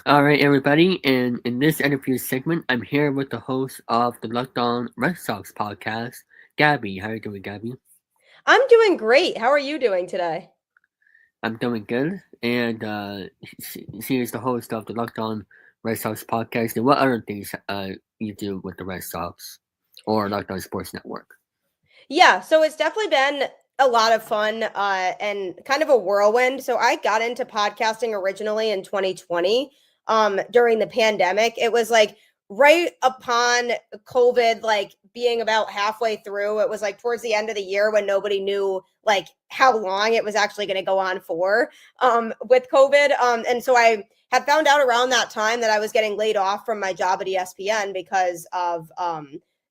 All right, everybody. And in this interview segment, I'm here with the host of the Lockdown Red Sox podcast, Gabby. How are you doing, Gabby? I'm doing great. How are you doing today? I'm doing good. And she is the host of the Lockdown Red Sox podcast. And what other things you do with the Red Sox or Lockdown Sports Network? Yeah, so it's definitely been a lot of fun and kind of a whirlwind. So I got into podcasting originally in 2020 during the pandemic. It was like right upon COVID, like being about halfway through. It was like towards the end of the year when nobody knew like how long it was actually going to go on for with COVID. And so I had found out around that time that I was getting laid off from my job at ESPN because of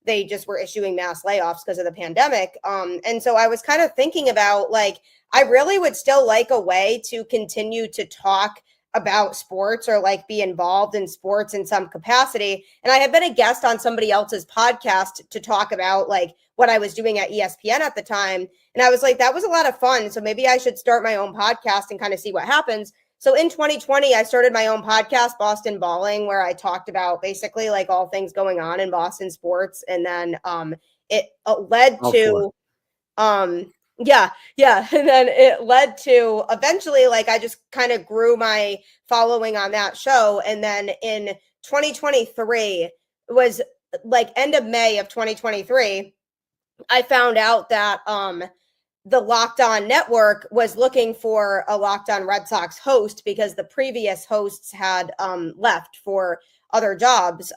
they just were issuing mass layoffs because of the pandemic. And so I was kind of thinking about like, I really would still like a way to continue to talk about sports or like be involved in sports in some capacity. And I had been a guest on somebody else's podcast to talk about like what I was doing at ESPN at the time. And I was like, that was a lot of fun. So maybe I should start my own podcast and kind of see what happens. So in 2020, I started my own podcast, Boston Balling, where I talked about basically like all things going on in Boston sports. And then it led All four. to, um, yeah. And then it led to eventually, like, I just kind of grew my following on that show. And then in 2023, was like end of May of 2023, I found out that the Locked On Network was looking for a Locked On Red Sox host because the previous hosts had left for other jobs.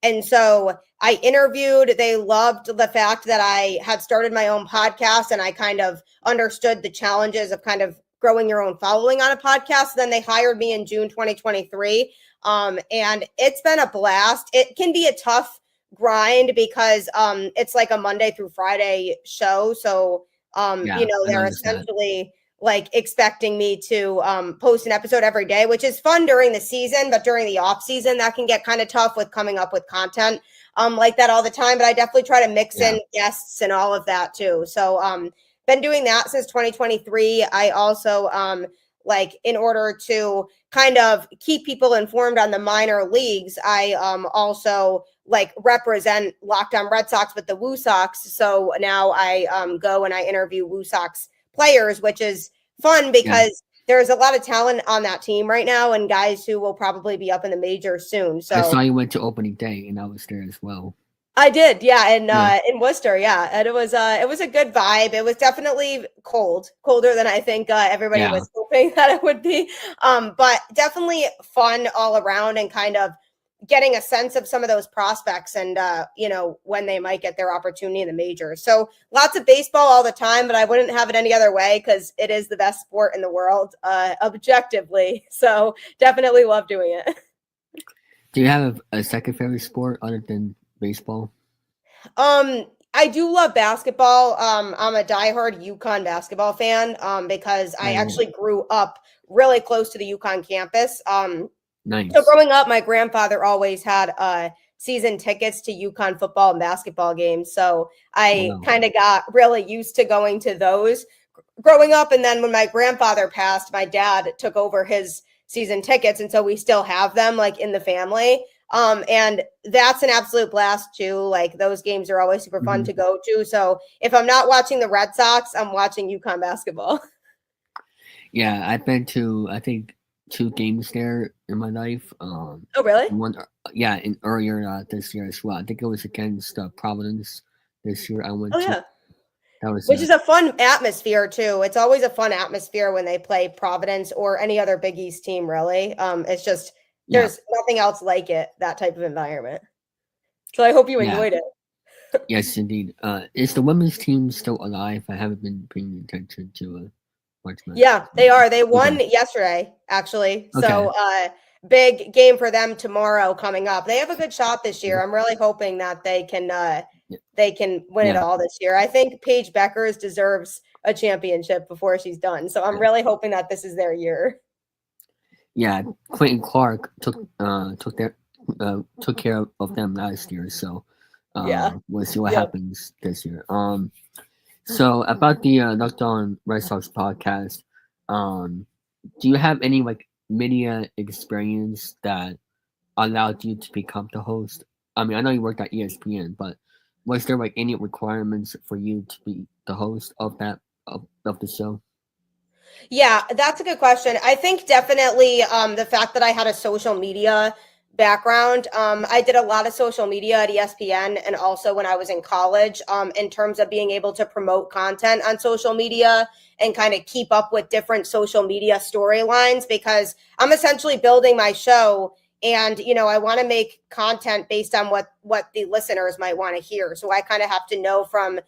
And so I interviewed. They loved the fact that I had started my own podcast and I kind of understood the challenges of kind of growing your own following on a podcast. Then they hired me in June 2023. And it's been a blast. It can be a tough grind because it's like a Monday through Friday show. So Yeah, I they're noticed that. essentially like expecting me to post an episode every day, which is fun during the season, but during the off season, that can get kind of tough with coming up with content like that all the time. But I definitely try to mix Yeah. in guests and all of that too. So been doing that since 2023. I also like in order to kind of keep people informed on the minor leagues, I also like represent Locked On Red Sox with the Woo Sox. So now I go and I interview Woo Sox players, which is fun Yeah. because there's a lot of talent on that team right now and guys who will probably be up in the majors soon. I So saw you went to opening day, and I was there as well. I did, yeah, Yeah. in Worcester, yeah, and it was a good vibe. It was definitely cold, colder than I think everybody Yeah. was hoping that it would be, but definitely fun all around and kind of getting a sense of some of those prospects and when they might get their opportunity in the majors. So lots of baseball all the time, but I wouldn't have it any other way because it is the best sport in the world, objectively. So definitely love doing it. Do you have a second favorite sport other than baseball? I do love basketball. I'm a diehard UConn basketball fan because I Oh, actually grew up really close to the UConn campus. So nice. growing up, my grandfather always had season tickets to UConn football and basketball games. So I Wow. kind of got really used to going to those growing up. And then when my grandfather passed, my dad took over his season tickets. And so we still have them like in the family. And that's an absolute blast too. Like those games are always super fun Hmm. to go to. So if I'm not watching the Red Sox, I'm watching UConn basketball. Yeah, I've been to I think two games there in my life. Oh, really? One, yeah, in earlier this year as well. I think it was against Providence this year. I went Oh, to. yeah. That was Which is a fun atmosphere too. It's always a fun atmosphere when they play Providence or any other Big East team, really. It's just yeah, there's nothing else like it, that type of environment. So I hope you yeah, enjoyed it. yes, indeed. Is the women's team still alive? I haven't been paying attention to much much. Yeah, they are. They won Okay, yesterday, actually. okay, So big game for them tomorrow coming up. They have a good shot this year. I'm really hoping that yeah, they can win it yeah. all this year. I think Paige Beckers deserves a championship before she's done. So I'm Yeah. really hoping that this is their year. Yeah, Quentin Clark took care of them last year, so Yeah. we'll see what Yep. happens this year. So about the Locked On Red Sox podcast, um, do you have any like media experience that allowed you to become the host? I mean, I know you worked at ESPN, but was there like any requirements for you to be the host of of the show? Yeah, that's a good question. I think definitely the fact that I had a social media background. I did a lot of social media at ESPN and also when I was in college, in terms of being able to promote content on social media and kind of keep up with different social media storylines because I'm essentially building my show and I want to make content based on what the listeners might want to hear. So I kind of have to know from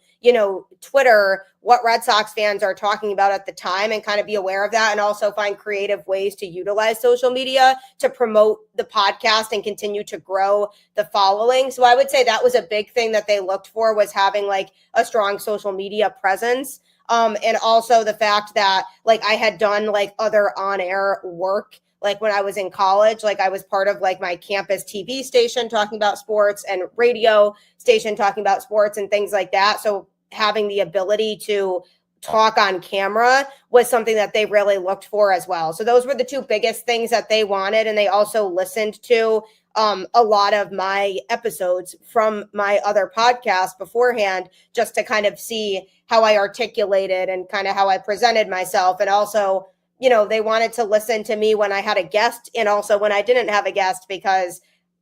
Twitter, what Red Sox fans are talking about at the time and kind of be aware of that and also find creative ways to utilize social media to promote the podcast and continue to grow the following. So I would say that was a big thing that they looked for was having like a strong social media presence. And also the fact that like I had done like other on-air work like when I was in college, like I was part of like my campus TV station talking about sports and radio station talking about sports and things like that. So having the ability to talk on camera was something that they really looked for as well. So those were the two biggest things that they wanted. And they also listened to a lot of my episodes from my other podcast beforehand, just to kind of see how I articulated and kind of how I presented myself. And also, they wanted to listen to me when I had a guest and also when I didn't have a guest because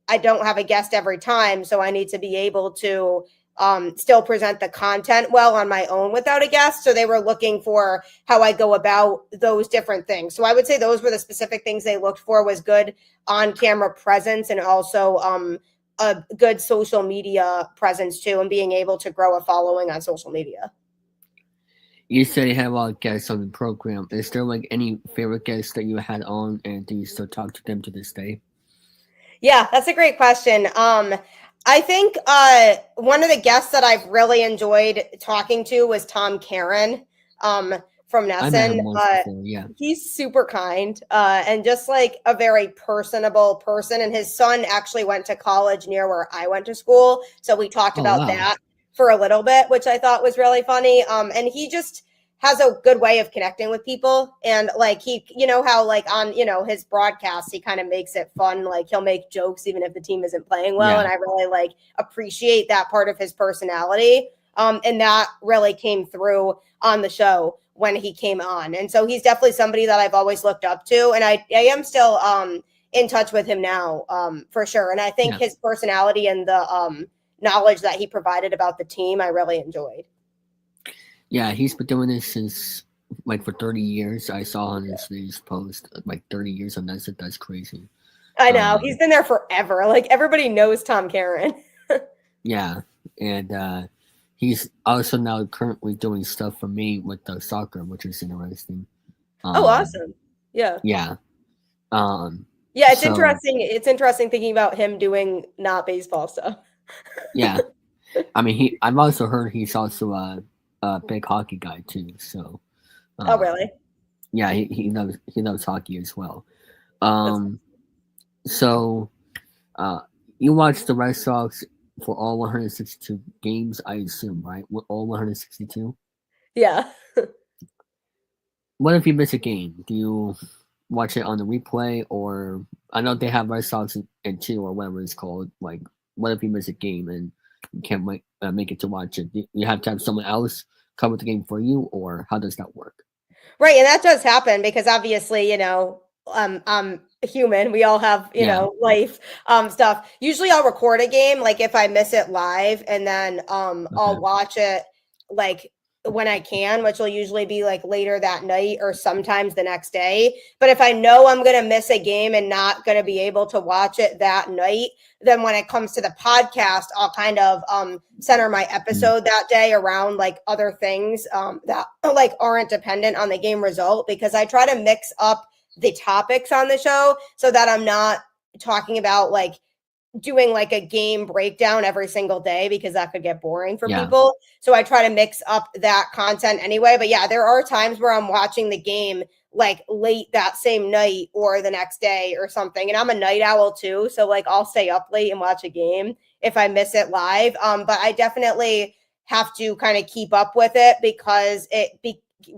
I don't have a guest every time. So I need to be able to still present the content well on my own without a guest. So they were looking for how I go about those different things. So I would say those were the specific things they looked for was good on camera presence and also a good social media presence too, and being able to grow a following on social media. You said you had a lot of guests on the program. Is there like any favorite guests that you had on, and do you still talk to them to this day? Yeah, that's a great question. I think one of the guests that I've really enjoyed talking to was Tom Karen from I met Nesson. him once before. Yeah. He's super kind and just like a very personable person. And his son actually went to college near where I went to school. So we talked Oh about wow. that for a little bit, which I thought was really funny. And he just has a good way of connecting with people. And like he, how like on, his broadcast, he kind of makes it fun. Like he'll make jokes even if the team isn't playing well. Yeah. And I really like appreciate that part of his personality. And that really came through on the show when he came on. And so he's definitely somebody that I've always looked up to. And I am still in touch with him now, for sure. And I think his personality and the knowledge that he provided about the team, I really enjoyed. Yeah, he's been doing this since like for 30 years. I saw on his post like 30 years on that. That's crazy. I know. He's been there forever. Like everybody knows Tom Karen. Yeah. And he's also now currently doing stuff for me with the soccer, which is interesting. Oh, awesome. Yeah. Yeah. Yeah, it's interesting. It's interesting thinking about him doing not baseball stuff. Yeah. I mean, I've also heard he's also a big hockey guy too. So. Oh, really? Yeah, he knows hockey as well. So, you watched the Red Sox for all 162 games, I assume, right? All 162. Yeah. What if you miss a game? Do you watch it on the replay, or I know they have Red Sox in 2 or whatever it's called. Like, what if you miss a game and you can't make it to watch it? Do you have to have someone else cover the game for you, or how does that work? Right, and that does happen because obviously, I'm human. We all have, life stuff. Usually I'll record a game like if I miss it live and then I'll watch it like when I can, which will usually be like later that night or sometimes the next day. But if I know I'm going to miss a game and not going to be able to watch it that night, then when it comes to the podcast, I'll kind of center my episode that day around like other things that like aren't dependent on the game result, because I try to mix up the topics on the show so that I'm not talking about like doing like a game breakdown every single day, because that could get boring for people. So I try to mix up that content anyway. But yeah, there are times where I'm watching the game like late that same night or the next day or something. And I'm a night owl too. So like I'll stay up late and watch a game if I miss it live. But I definitely have to kind of keep up with it because it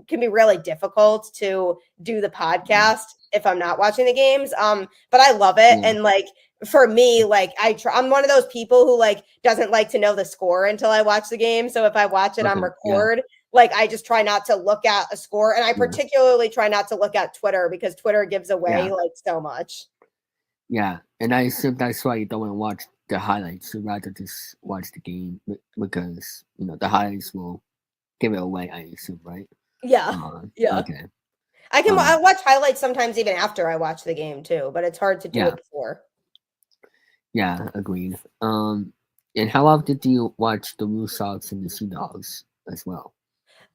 can be really difficult to do the podcast if I'm not watching the games. But I love it. Yeah. And like for me, like I'm one of those people who like doesn't like to know the score until I watch the game. So if I watch it on Okay. Yeah. record, like I just try not to look at a score, and I Yeah. particularly try not to look at Twitter because Twitter gives away Yeah. like so much. Yeah, and I assume that's why you don't want to watch the highlights. You'd rather just watch the game because the highlights will give it away. I assume, right? Yeah. Yeah. Okay. I watch highlights sometimes even after I watch the game too, but it's hard to do Yeah. it before. Yeah, agreed. And how often do you watch the Red Sox and the Sea Dogs as well?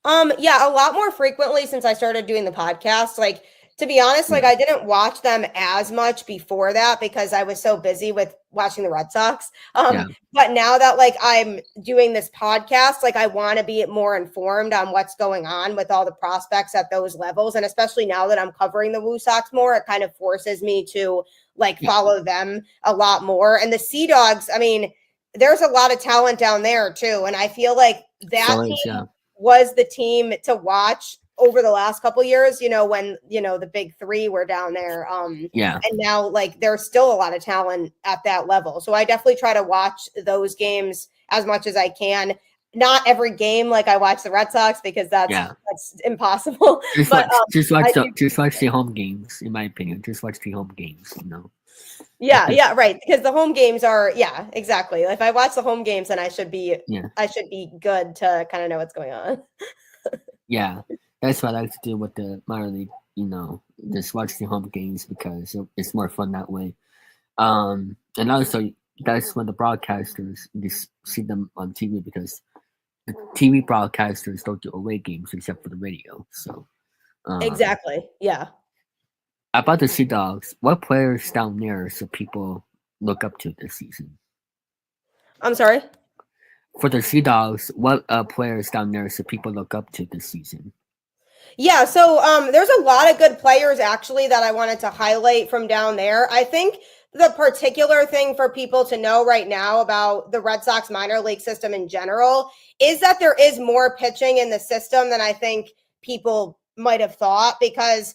Yeah, a lot more frequently since I started doing the podcast. Like, to be honest, like Yeah. I didn't watch them as much before that because I was so busy with watching the Red Sox. Yeah. But now that like I'm doing this podcast, like I want to be more informed on what's going on with all the prospects at those levels. And especially now that I'm covering the Woo Sox more, it kind of forces me to like Yeah. follow them a lot more. And the Sea Dogs, I mean, there's a lot of talent down there too. And I feel like that team was the team to watch over the last couple years, when the big three were down there. Yeah. And now like there's still a lot of talent at that level. So I definitely try to watch those games as much as I can. Not every game like I watch the Red Sox because that's impossible. Just but watch the home games, in my opinion. Just watch the home games, Yeah, right. Because the home games are, exactly. If I watch the home games, then I should be good to kind of know what's going on. Yeah, that's what I like to do with the minor league. Just watch the home games because it's more fun that way. And also that's when the broadcasters just see them on TV because the TV broadcasters don't do away games except for the radio. So exactly, yeah. About the Sea Dogs, what players down there should people look up to this season? I'm sorry? For the Sea Dogs, what players down there should people look up to this season? Yeah, so there's a lot of good players actually that I wanted to highlight from down there. I think the particular thing for people to know right now about the Red Sox minor league system in general is that there is more pitching in the system than I think people might have thought, because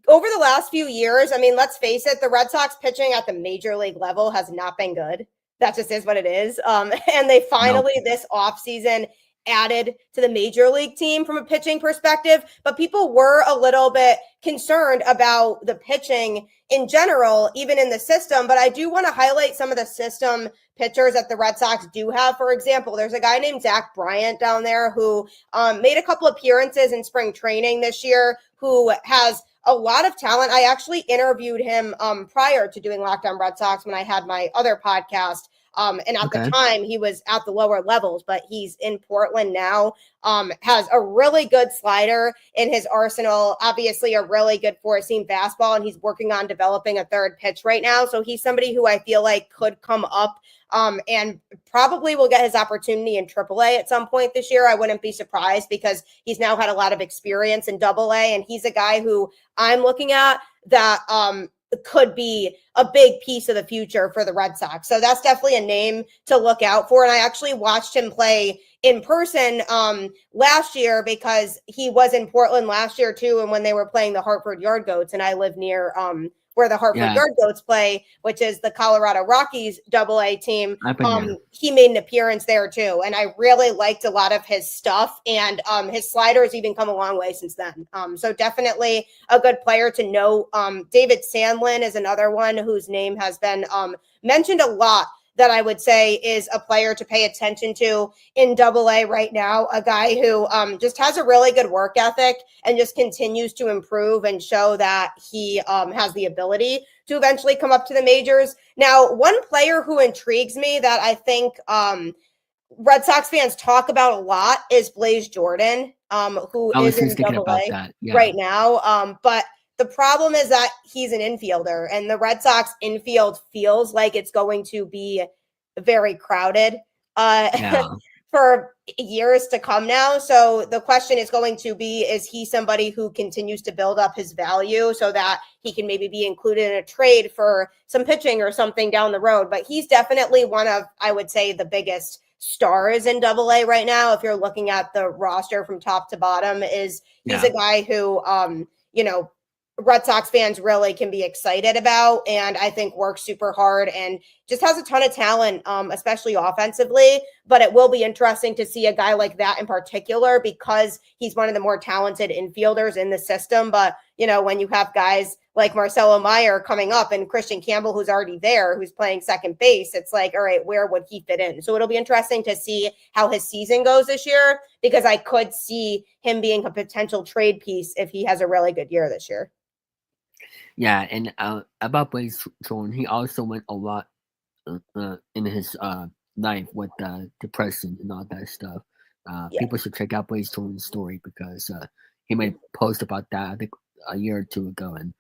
over the last few years, I mean, let's face it, the Red Sox pitching at the major league level has not been good. That just is what it is. And they finally this offseason added to the major league team from a pitching perspective, but people were a little bit concerned about the pitching in general, even in the system. But I do want to highlight some of the system pitchers that the Red Sox do have. For example, there's a guy named Zach Bryant down there who made a couple appearances in spring training this year, who has a lot of talent. I actually interviewed him prior to doing Locked On Red Sox when I had my other podcast. And at the time, he was at the lower levels, but he's in Portland now. Has a really good slider in his arsenal, obviously a really good four-seam fastball, and he's working on developing a third pitch right now. So he's somebody who I feel like could come up and probably will get his opportunity in AAA at some point this year. I wouldn't be surprised because he's now had a lot of experience in AA, and he's a guy who I'm looking at that could be a big piece of the future for the Red Sox. So that's definitely a name to look out for. And I actually watched him play in person last year because he was in Portland last year too. And when they were playing the Hartford Yard Goats, and I live near where the Hartford Yard Goats play, which is the Colorado Rockies AA team. He made an appearance there too. And I really liked a lot of his stuff, and his slider has even come a long way since then. So definitely a good player to know. David Sandlin is another one whose name has been mentioned a lot, that I would say is a player to pay attention to in AA right now. A guy who just has a really good work ethic and just continues to improve and show that he has the ability to eventually come up to the majors. Now, one player who intrigues me that I think Red Sox fans talk about a lot is Blaze Jordan, who is in AA right now. But the problem is that he's an infielder, and the Red Sox infield feels like it's going to be very crowded for years to come now. So the question is going to be, is he somebody who continues to build up his value so that he can maybe be included in a trade for some pitching or something down the road? But he's definitely one of, I would say, the biggest stars in AA right now. If you're looking at the roster from top to bottom, he's a guy who, Red Sox fans really can be excited about, and I think works super hard and just has a ton of talent, especially offensively. But it will be interesting to see a guy like that in particular because he's one of the more talented infielders in the system. But, when you have guys like Marcelo Meyer coming up and Christian Campbell, who's already there, who's playing second base, it's like, all right, where would he fit in? So it'll be interesting to see how his season goes this year because I could see him being a potential trade piece if he has a really good year this year. Yeah, and about Blaze Jordan, he also went a lot in his life with depression and all that stuff. People should check out Blaze Jordan's story because he made a post about that I think a year or two ago, and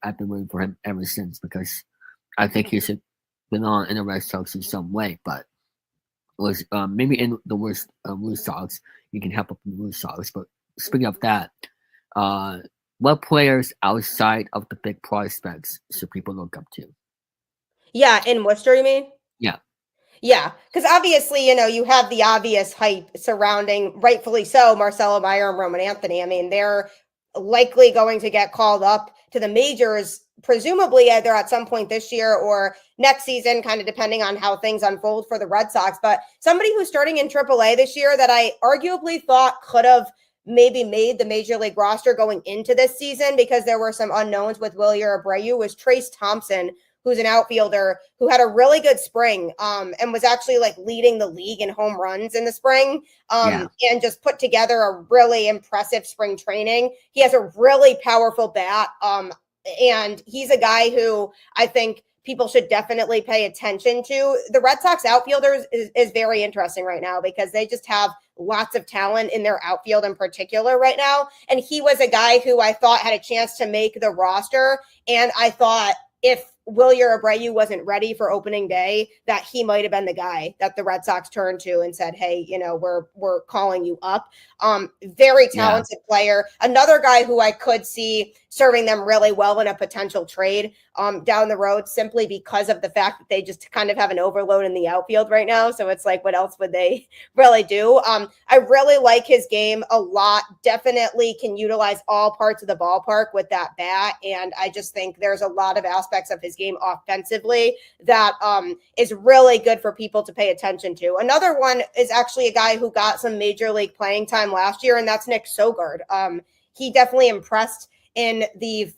I've been rooting for him ever since because I think he should belong in the Red Sox in some way. But was maybe in the worst Blue Sox, you can help up the Blue Sox. But speaking of that, what players outside of the big prospects should people look up to? Yeah, in Worcester, you mean? Yeah. Yeah, because obviously, you have the obvious hype surrounding, rightfully so, Marcelo Meyer and Roman Anthony. I mean, they're likely going to get called up to the majors, presumably either at some point this year or next season, kind of depending on how things unfold for the Red Sox. But somebody who's starting in AAA this year that I arguably thought could have maybe made the major league roster going into this season because there were some unknowns with Wilyer Abreu was Trace Thompson, who's an outfielder who had a really good spring and was actually like leading the league in home runs in the spring and just put together a really impressive spring training. He has a really powerful bat and he's a guy who I think people should definitely pay attention to. The Red Sox outfielders is very interesting right now because they just have lots of talent in their outfield in particular right now. And he was a guy who I thought had a chance to make the roster. And I thought if Wilyer Abreu wasn't ready for opening day, that he might have been the guy that the Red Sox turned to and said, hey, we're calling you up. Very talented player. Another guy who I could see serving them really well in a potential trade down the road simply because of the fact that they just kind of have an overload in the outfield right now. So it's like, what else would they really do? I really like his game a lot. Definitely can utilize all parts of the ballpark with that bat. And I just think there's a lot of aspects of his game offensively that is really good for people to pay attention to. Another one is actually a guy who got some major league playing time last year, and that's Nick Sogard. He definitely impressed in the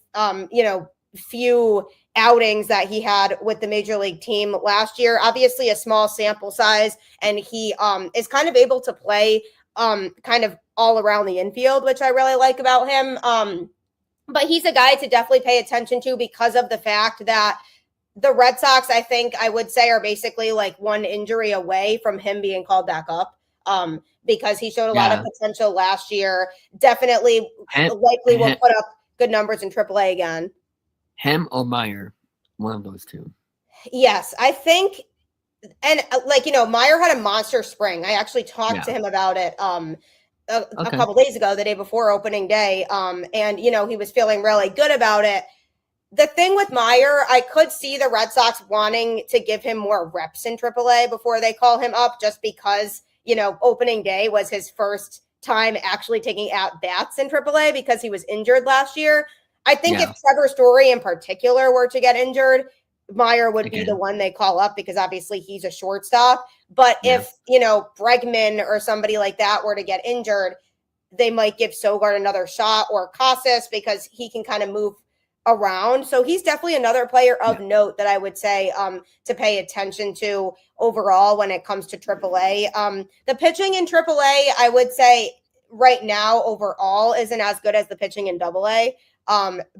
few outings that he had with the major league team last year. Obviously a small sample size, and he is kind of able to play kind of all around the infield, which I really like about him. But he's a guy to definitely pay attention to because of the fact that the Red Sox, I think I would say, are basically like one injury away from him being called back up because he showed a lot of potential last year. Definitely likely will put up good numbers in AAA again. Him or Meyer, one of those two. Yes, I think, and Meyer had a monster spring. I actually talked to him about it a couple days ago, the day before opening day. And he was feeling really good about it. The thing with Meyer, I could see the Red Sox wanting to give him more reps in AAA before they call him up, just because, opening day was his first time actually taking at bats in AAA because he was injured last year. I think if Trevor Story in particular were to get injured, Meyer would be the one they call up because obviously he's a shortstop. But if, Bregman or somebody like that were to get injured, they might give Sogard another shot, or Casas, because he can kind of move around. So he's definitely another player of note that I would say to pay attention to overall when it comes to AAA. The pitching in AAA, I would say right now overall isn't as good as the pitching in AA.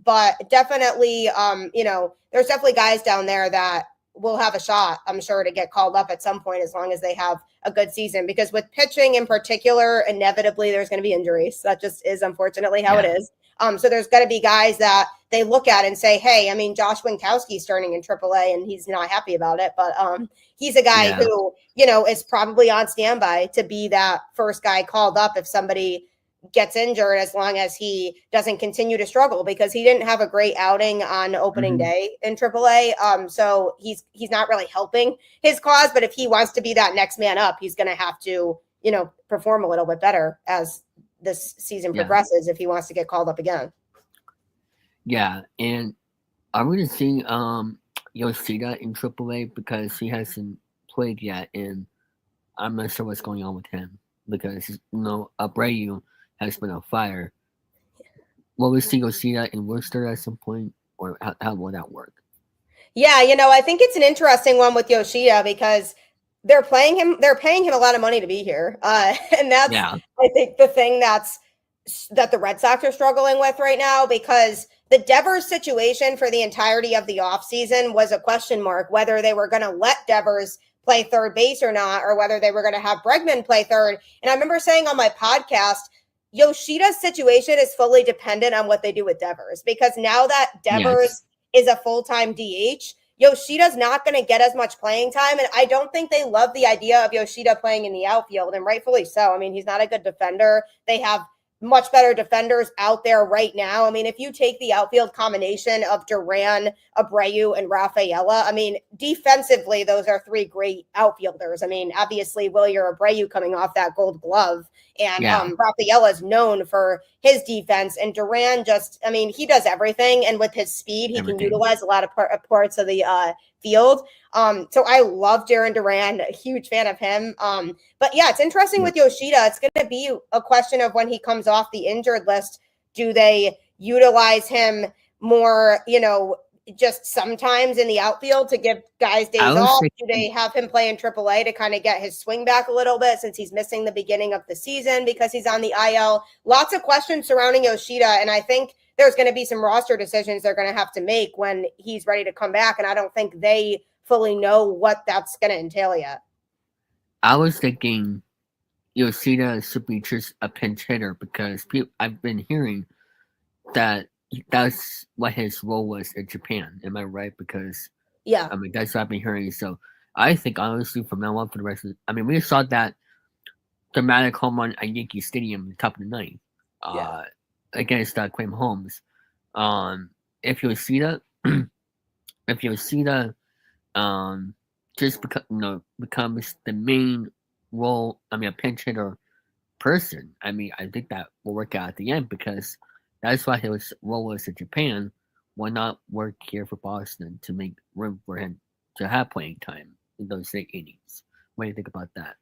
But definitely, there's definitely guys down there that will have a shot, I'm sure, to get called up at some point as long as they have a good season. Because with pitching in particular, inevitably there's going to be injuries. That just is unfortunately how it is. So there's got to be guys that they look at and say, hey, I mean, Josh Winkowski's starting in AAA and he's not happy about it. But he's a guy who, is probably on standby to be that first guy called up if somebody gets injured, as long as he doesn't continue to struggle, because he didn't have a great outing on opening day in AAA. So he's not really helping his cause. But if he wants to be that next man up, he's going to have to, perform a little bit better as this season progresses if he wants to get called up again. Yeah, and I'm gonna see Yoshida in AAA because he hasn't played yet, and I'm not sure what's going on with him because Abreu has been on fire. Will we see Yoshida in Worcester at some point, or how will that work? Yeah, I think it's an interesting one with Yoshida because they're paying him a lot of money to be here. And that's, Yeah, I think, the thing that the Red Sox are struggling with right now, because the Devers situation for the entirety of the offseason was a question mark whether they were going to let Devers play third base or not, or whether they were going to have Bregman play third. And I remember saying on my podcast, Yoshida's situation is fully dependent on what they do with Devers, because now that yes, Devers is a full-time DH, Yoshida's not going to get as much playing time. And I don't think they love the idea of Yoshida playing in the outfield, and rightfully so. I mean, he's not a good defender. They have much better defenders out there right now. I mean, if you take the outfield combination of Duran, Abreu, and Rafaela, I mean, defensively, those are three great outfielders. I mean, obviously, Wilyer Abreu coming off that gold glove, and yeah, Rafaela is known for his defense, and Duran just, I mean, he does everything, and with his speed, he can everything. utilize a lot of parts of the field. So I love Jaron Duran, a huge fan of him. But yeah, it's interesting Yep. with Yoshida. It's going to be a question of when he comes off the injured list, do they utilize him more, just sometimes in the outfield to give guys I days was off? Do thinking, they have him play in AAA to kind of get his swing back a little bit, since he's missing the beginning of the season because he's on the IL? Lots of questions surrounding Yoshida, and I think there's going to be some roster decisions they're going to have to make when he's ready to come back, and I don't think they fully know what that's going to entail yet. Yoshida should be just a pinch hitter because I've been hearing that that's what his role was in Japan. Am I right? Because Yeah. I mean that's what I've been hearing. So I think honestly from now on for the rest of I mean we saw that dramatic home run at Yankee Stadium the top of the ninth Yeah. uh, against Quim Holmes. Um, if Yoshida if Yoshida um, just becomes the main role, I mean a pinch hitter person, I mean I think that will work out at the end because that's why his role was in Japan. Why not work here for Boston to make room for him to have playing time in those late innings? What do you think about that?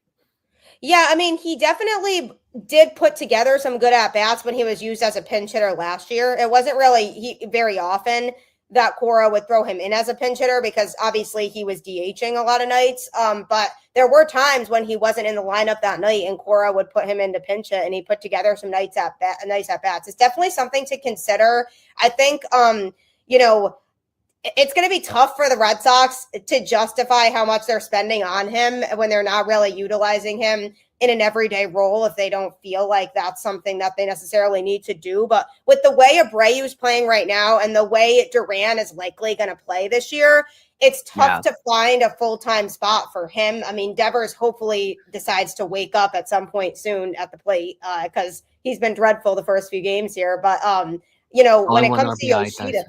Yeah, I mean, he definitely did put together some good at bats when he was used as a pinch hitter last year. It wasn't really very often that Cora would throw him in as a pinch hitter because obviously he was DHing a lot of nights. But there were times when he wasn't in the lineup that night, and Cora would put him into pinch hit, and he put together some nice at bats. It's definitely something to consider. I think, you know, it's going to be tough for the Red Sox to justify how much they're spending on him when they're not really utilizing him in an everyday role if they don't feel like that's something that they necessarily need to do. But with the way Abreu's playing right now and the way Duran is likely going to play this year, it's tough Yeah, to find a full-time spot for him. I mean, Devers hopefully decides to wake up at some point soon at the plate because he's been dreadful the first few games here. But, only when it one comes to RBI. That's Yoshida, it.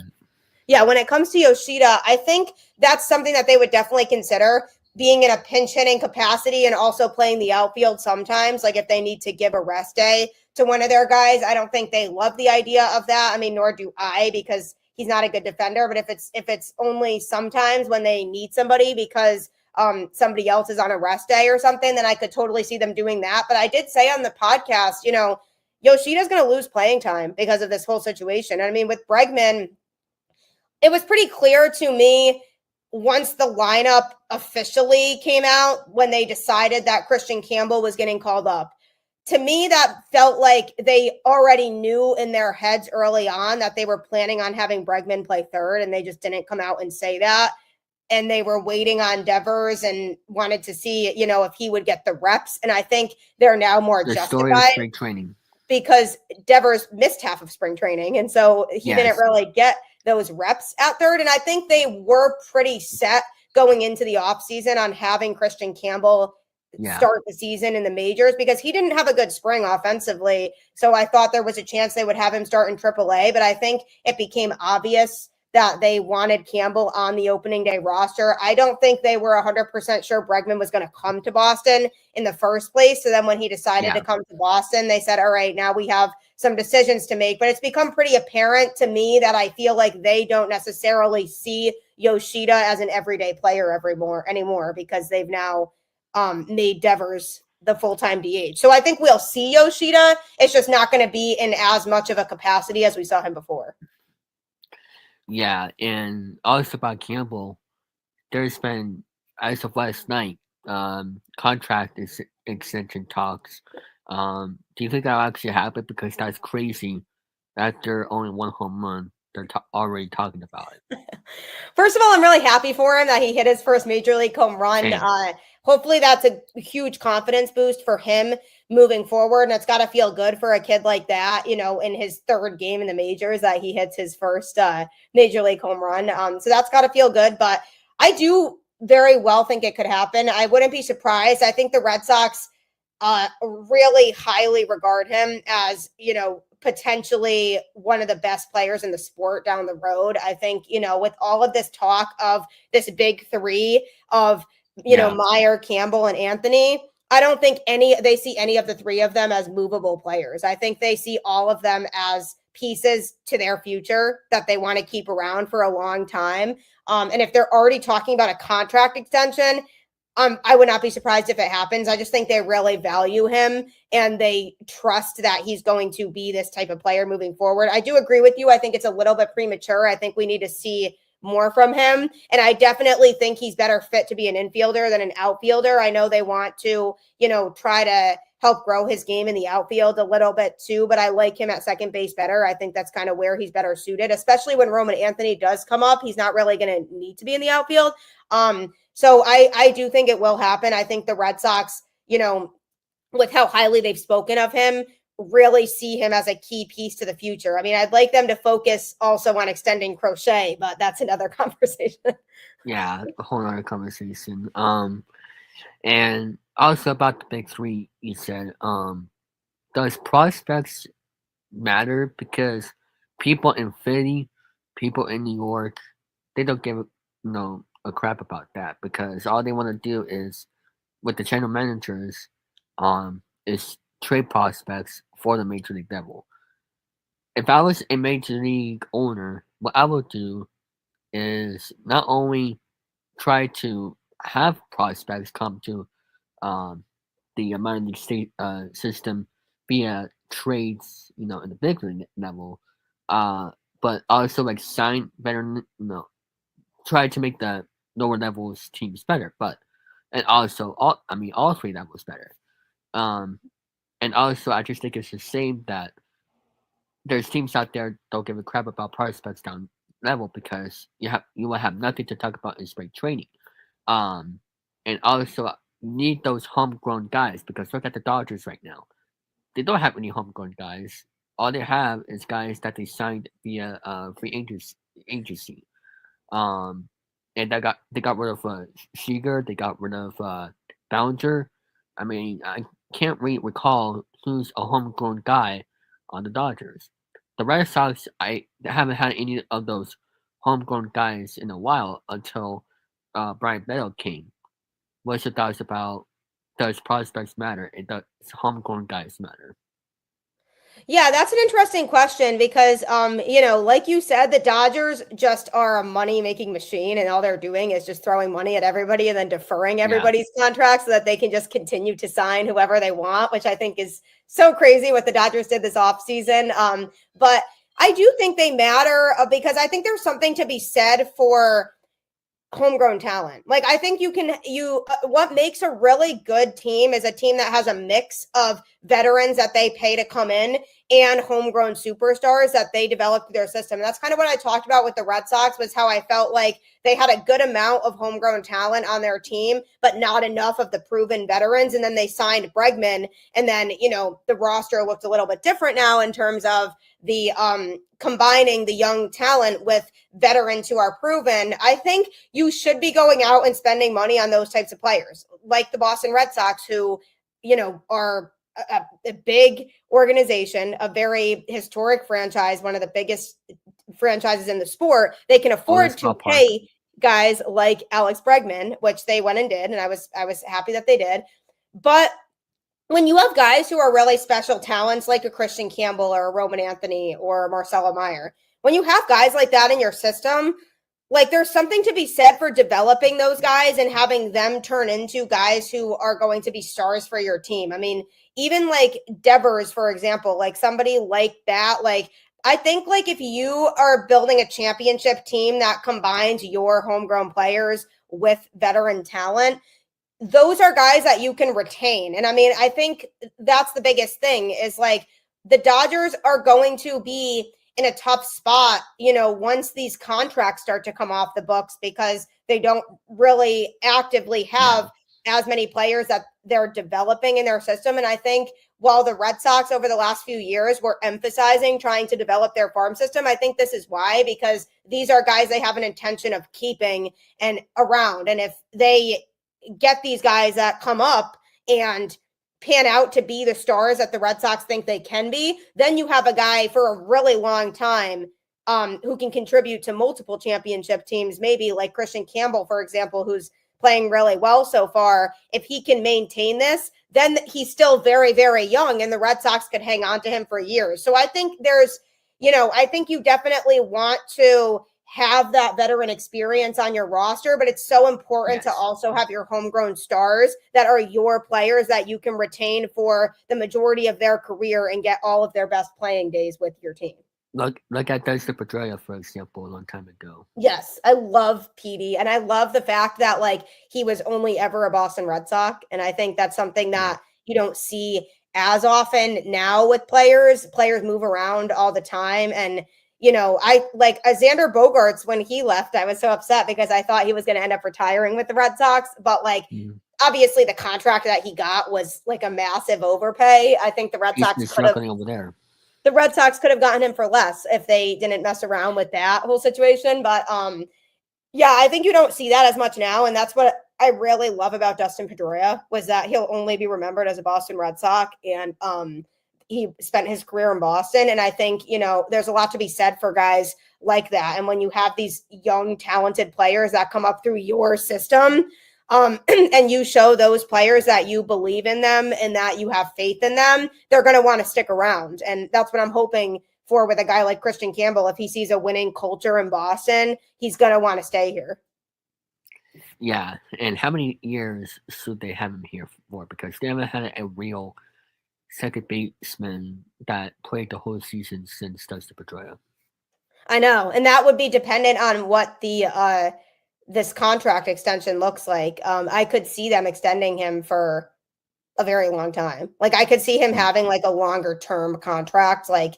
yeah, when it comes to Yoshida, I think that's something that they would definitely consider, being in a pinch hitting capacity and also playing the outfield sometimes. Like if they need to give a rest day to one of their guys, I don't think they love the idea of that. I mean, nor do I, because he's not a good defender. But if it's only sometimes when they need somebody because somebody else is on a rest day or something, then I could totally see them doing that. But I did say on the podcast, Yoshida's going to lose playing time because of this whole situation. And I mean, with Bregman, it was pretty clear to me once the lineup officially came out, when they decided that Christian Campbell was getting called up. To me, that felt like they already knew in their heads early on that they were planning on having Bregman play third, and they just didn't come out and say that. And they were waiting on Devers and wanted to see, if he would get the reps. And I think they're now more The story of justified spring training. because Devers missed half of spring training. And so he didn't Yes. really get those reps at third. And I think they were pretty set going into the offseason on having Christian Campbell Yeah. start the season in the majors because he didn't have a good spring offensively. So I thought there was a chance they would have him start in AAA. But I think it became obvious that they wanted Campbell on the opening day roster. I don't think they were 100% sure Bregman was going to come to Boston in the first place. So then when he decided to come to Boston, they said, all right, now we have some decisions to make. But it's become pretty apparent to me that I feel like they don't necessarily see Yoshida as an everyday player anymore because they've now made Devers the full-time DH. So I think we'll see Yoshida. It's just not going to be in as much of a capacity as we saw him before. Yeah, and also about Campbell, there's been, as of last night, contract extension talks. Do you think that'll actually happen? Because that's crazy. After only one home run, they're already talking about it. First of all, I'm really happy for him that he hit his first major league home run. Hopefully that's a huge confidence boost for him moving forward. And it's got to feel good for a kid like that, you know, in his third game in the majors that he hits his first major league home run. So that's got to feel good. But I do very well think it could happen. I wouldn't be surprised. I think the Red Sox really highly regard him as, you know, potentially one of the best players in the sport down the road. I think, you know, with all of this talk of this big three of, you know, Meyer, Campbell, and Anthony, I don't think they see any of the three of them as movable players. I think they see all of them as pieces to their future that they want to keep around for a long time. And if they're already talking about a contract extension, I would not be surprised if it happens. I just think they really value him and they trust that he's going to be this type of player moving forward. I do agree with you. I think it's a little bit premature. I think we need to see more from him. And I definitely think he's better fit to be an infielder than an outfielder. I know they want to, you know, try to help grow his game in the outfield a little bit too, but I like him at second base better. I think that's kind of where he's better suited, especially when Roman Anthony does come up. He's not really going to need to be in the outfield. So I do think it will happen. I think the Red Sox, you know, with how highly they've spoken of him, really see him as a key piece to the future. I mean, I'd like them to focus also on extending Crochet, but that's another conversation. Yeah, a whole other conversation. And also about the big three, you said, does prospects matter? Because people in Philly, people in New York, they don't give a crap about that because all they want to do is, with the general managers, is trade prospects for the major league level. If I was a major league owner, what I would do is not only try to have prospects come to the minor league system via trades, in the big league level, but also like sign better, try to make the lower levels teams better, and also all three levels better. And also I just think it's the same that there's teams out there don't give a crap about prospects down level because you will have nothing to talk about in spring training. And also need those homegrown guys because look at the Dodgers right now. They don't have any homegrown guys. All they have is guys that they signed via free agency. And they got rid of Seager. They got rid of Ballinger. I mean, I can't really recall who's a homegrown guy on the Dodgers. The Red Sox, I haven't had any of those homegrown guys in a while until Brian Bedell came. What's your thoughts about, does prospects matter and does homegrown guys matter? Yeah, that's an interesting question because, you know, like you said, the Dodgers just are a money-making machine, and all they're doing is just throwing money at everybody and then deferring everybody's contracts so that they can just continue to sign whoever they want, which I think is so crazy what the Dodgers did this offseason. But I do think they matter because I think there's something to be said for homegrown talent. Like I think what makes a really good team is a team that has a mix of veterans that they pay to come in and homegrown superstars that they develop through their system. And that's kind of what I talked about with the Red Sox, was how I felt like they had a good amount of homegrown talent on their team, but not enough of the proven veterans. And then they signed Bregman, and then, you know, the roster looked a little bit different now in terms of the combining the young talent with veterans who are proven. I think you should be going out and spending money on those types of players, like the Boston Red Sox, who, you know, are a big organization, a very historic franchise, one of the biggest franchises in the sport, they can afford to pay guys like Alex Bregman, which they went and did, and I was happy that they did. But when you have guys who are really special talents like a Christian Campbell or a Roman Anthony or Marcelo Meyer, when you have guys like that in your system, like there's something to be said for developing those guys and having them turn into guys who are going to be stars for your team. I mean, even like Devers, for example, like somebody like that, like I think like if you are building a championship team that combines your homegrown players with veteran talent, those are guys that you can retain. And I mean, I think that's the biggest thing is like the Dodgers are going to be in a tough spot, once these contracts start to come off the books because they don't really actively have as many players that they're developing in their system. And I think while the Red Sox over the last few years were emphasizing trying to develop their farm system, I think this is why, because these are guys they have an intention of keeping and around. And if they get these guys that come up and pan out to be the stars that the Red Sox think they can be, then you have a guy for a really long time who can contribute to multiple championship teams, maybe like Christian Campbell, for example, who's playing really well so far. If he can maintain this, then he's still very, very young and the Red Sox could hang on to him for years. So I think I think you definitely want to have that veteran experience on your roster, but it's so important to also have your homegrown stars that are your players that you can retain for the majority of their career and get all of their best playing days with your team. Like at Dustin Pedroia, for example, a long time ago. Yes, I love Petey, and I love the fact that like he was only ever a Boston Red Sox, and I think that's something that you don't see as often now with players. Players move around all the time, and I like Xander Bogaerts when he left. I was so upset because I thought he was going to end up retiring with the Red Sox, but like obviously the contract that he got was like a massive overpay. I think the Red Sox could have over there. The Red Sox could have gotten him for less if they didn't mess around with that whole situation. But I think you don't see that as much now, and that's what I really love about Dustin Pedroia was that he'll only be remembered as a Boston Red Sox, and he spent his career in Boston. And I think, there's a lot to be said for guys like that. And when you have these young, talented players that come up through your system, and you show those players that you believe in them and that you have faith in them, they're going to want to stick around. And that's what I'm hoping for with a guy like Christian Campbell. If he sees a winning culture in Boston, he's going to want to stay here. Yeah. And how many years should they have him here for? Because they haven't had a real second baseman that played the whole season since Dustin Pedroia. I know. And that would be dependent on what the this contract extension looks like. I could see them extending him for a very long time. Like I could see him having like a longer term contract, like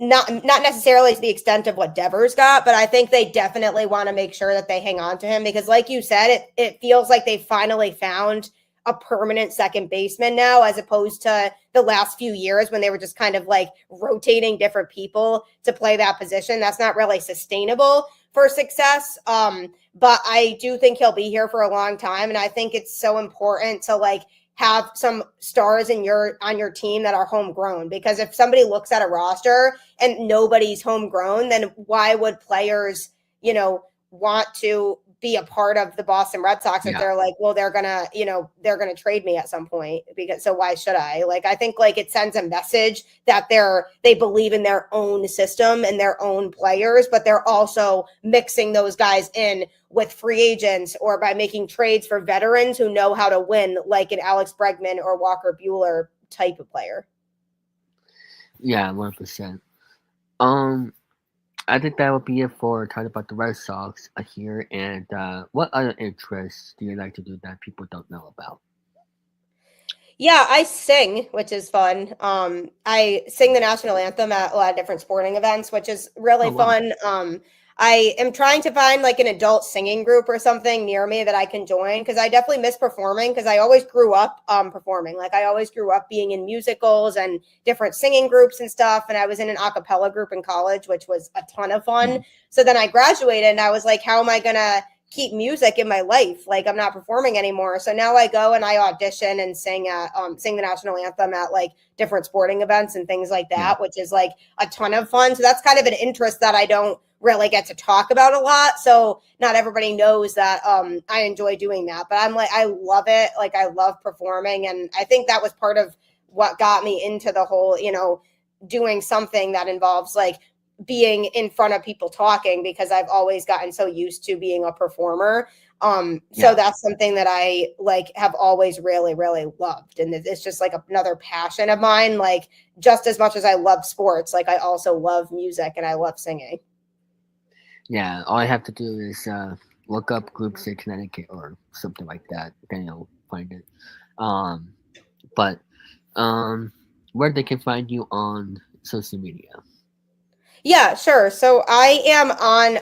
not necessarily to the extent of what Devers got, but I think they definitely want to make sure that they hang on to him because like you said, it feels like they finally found a permanent second baseman now, as opposed to the last few years when they were just kind of like rotating different people to play that position. That's not really sustainable for success. But I do think he'll be here for a long time. And I think it's so important to like have some stars on your team that are homegrown, because if somebody looks at a roster and nobody's homegrown, then why would players, want to be a part of the Boston Red Sox if they're like, well, they're gonna trade me at some point, because so why should I? Like, I think like it sends a message that they believe in their own system and their own players, but they're also mixing those guys in with free agents or by making trades for veterans who know how to win, like an Alex Bregman or Walker Buehler type of player. Yeah, 100%. I think that would be it for talking about the Red Sox here. And what other interests do you like to do that people don't know about? Yeah, I sing, which is fun. I sing the national anthem at a lot of different sporting events, which is really fun. I am trying to find like an adult singing group or something near me that I can join, because I definitely miss performing, because I always grew up performing. Like I always grew up being in musicals and different singing groups and stuff. And I was in an a cappella group in college, which was a ton of fun. So then I graduated and I was like, how am I going to keep music in my life. Like, I'm not performing anymore. So now I go and I audition and sing the national anthem at like different sporting events and things like that, which is like a ton of fun. So that's kind of an interest that I don't really get to talk about a lot. So not everybody knows that I enjoy doing that. But I'm like, I love it. Like, I love performing. And I think that was part of what got me into the whole, doing something that involves like being in front of people talking, because I've always gotten so used to being a performer. So that's something that I like have always really, really loved. And it's just like another passion of mine. Like, just as much as I love sports, like I also love music and I love singing. Yeah, all I have to do is look up Group 6 Connecticut or something like that. Then you'll find it. But where they can find you on social media. Yeah, sure. So I am on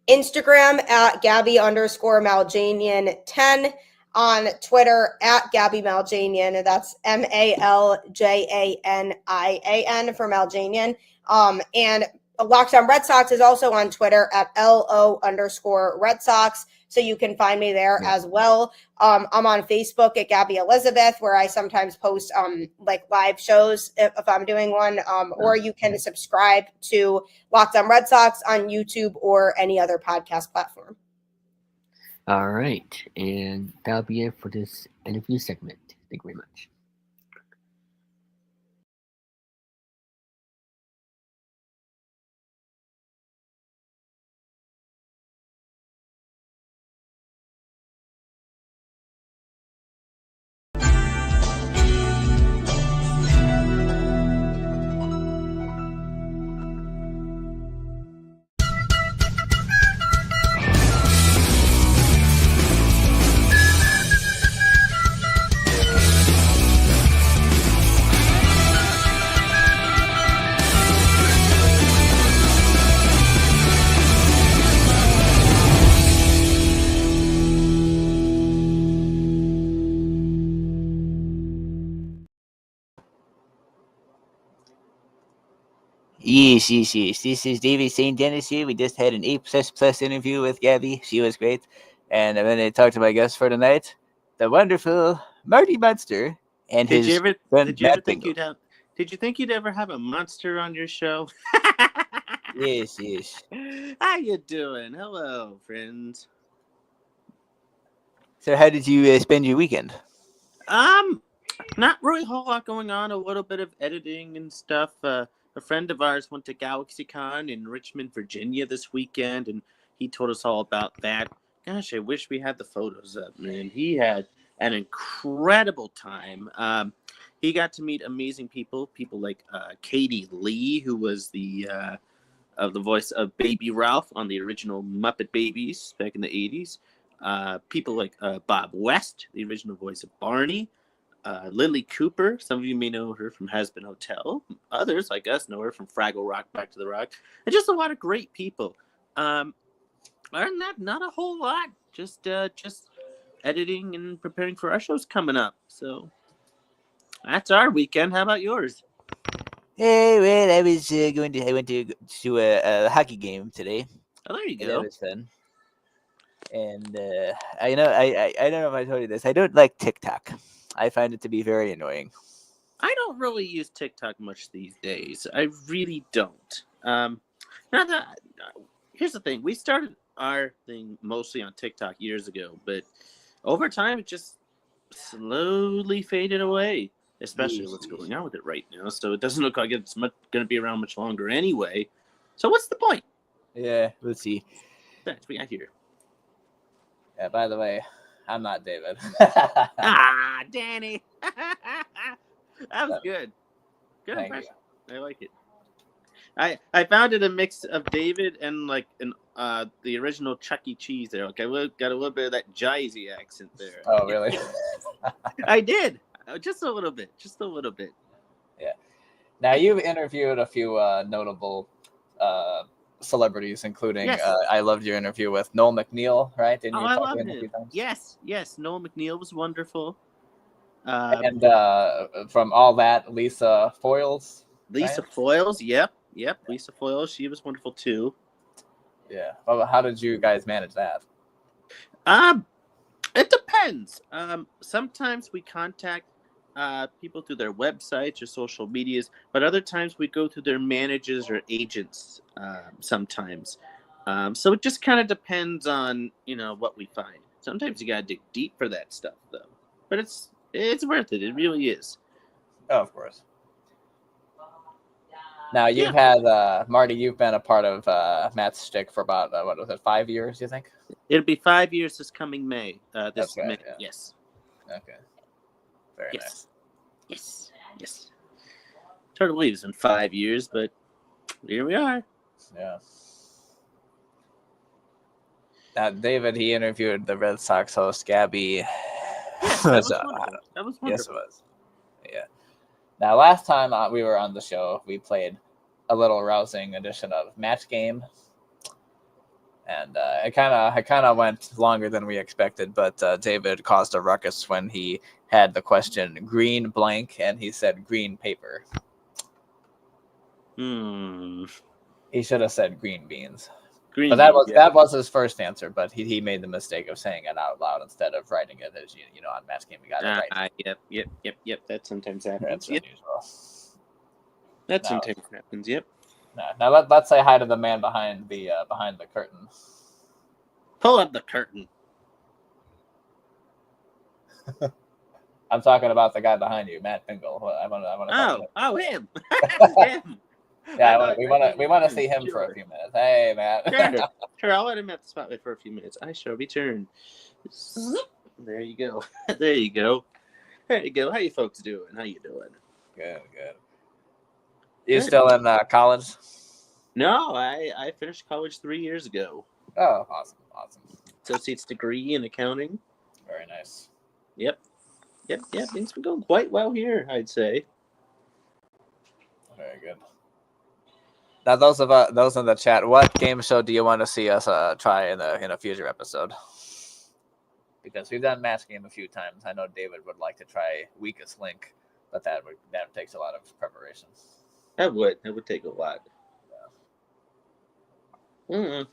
Instagram at Gabby_Maijanian10, on Twitter at Gabby Maijanian, and that's Maljanian for Maljanian. And Locked On Red Sox is also on Twitter at LO_Red Sox. So you can find me there as well. I'm on Facebook at Gabby Elizabeth, where I sometimes post like live shows if I'm doing one. Or you can subscribe to Locked On Red Sox on YouTube or any other podcast platform. All right, and that'll be it for this interview segment. Thank you very much. Yes. This is David St. Dennis here. We just had an A++ interview with Gabby. She was great. And I'm going to talk to my guest for tonight, the wonderful Marty Munster and Did his you ever friend Matt think Bingle. did you think you'd ever have a monster on your show? Yes. How you doing? Hello, friends. So how did you spend your weekend? Not really a whole lot going on. A little bit of editing and stuff. A friend of ours went to GalaxyCon in Richmond, Virginia this weekend, and he told us all about that. Gosh, I wish we had the photos up, man. He had an incredible time. He got to meet amazing people like Katie Lee, who was the voice of Baby Ralph on the original Muppet Babies back in the 80s. People like Bob West, the original voice of Barney. Lily Cooper, some of you may know her from Has Been Hotel. Others, like us, know her from Fraggle Rock, Back to the Rock. And just a lot of great people. Other than that, not a whole lot. Just editing and preparing for our shows coming up. So that's our weekend. How about yours? Hey, well, I went to a hockey game today. Oh, there you go. That was fun. And I don't know if I told you this. I don't like TikTok. I find it to be very annoying. I don't really use TikTok much these days. I really don't. Here's the thing. We started our thing mostly on TikTok years ago, but over time it just slowly faded away, especially what's going on with it right now. So it doesn't look like it's going to be around much longer anyway. So what's the point? Yeah, let's see. That's what we got here. Yeah, by the way, I'm not David. Danny. That was good. Good Thank impression. You. I like it. I found it a mix of David and like the original Chuck E. Cheese there. Like I got a little bit of that jazzy accent there. Oh, really? I did. Just a little bit. Yeah. Now you've interviewed a few notable celebrities, including I loved your interview with Noel McNeil, right? Didn't you I talk loved to him a few him. times? Yes. Noel McNeil was wonderful. And from all that, Lisa Foyles. Lisa right? Foyles, yep. Lisa Foyles, she was wonderful too. Yeah. Well, how did you guys manage that? It depends. Sometimes we contact people through their websites or social medias, but other times we go through their managers or agents. Sometimes, so it just kind of depends on what we find. Sometimes you gotta dig deep for that stuff, though. But it's worth it. It really is. Oh, of course. Now you've had Marty. You've been a part of Matt's shtick for about what was it, 5 years? You think? It'll be 5 years this coming May. This Okay, May. yeah. Yes. Okay. Very nice. Yes. It's hard to believe it's been 5 years, but here we are. Yeah. Now, David, he interviewed the Red Sox host, Gabby. Yes, that was wonderful. That was wonderful. Yes, it was. Yeah. Now, last time we were on the show, we played a little rousing edition of Match Game. And it kind of went longer than we expected, but David caused a ruckus when he had the question green blank, and he said green paper. He should have said green beans. Green But that beans, was his first answer, but he made the mistake of saying it out loud instead of writing it as on Match Game. We got it right. Yep. That sometimes happens. That's Yep. unusual. That sometimes happens. Yep. Now let's say hi to the man behind the curtain. Pull up the curtain. I'm talking about the guy behind you, Matt Bingle. I want to. Him. Him. Yeah, we want to see him for a few minutes. Hey, Matt. Sure. I'll let him at the spotlight for a few minutes. I shall return. There you go. There you go. How you folks doing? How you doing? Good. You still in college? No, I finished college 3 years ago. Oh, awesome. Associate's degree in accounting. Very nice. Yep. Things been going quite well here, I'd say. Very good. Now, those in the chat, what game show do you want to see us try in a future episode? Because we've done Match Game a few times. I know David would like to try Weakest Link, but that takes a lot of preparation. That would take a lot. Yeah.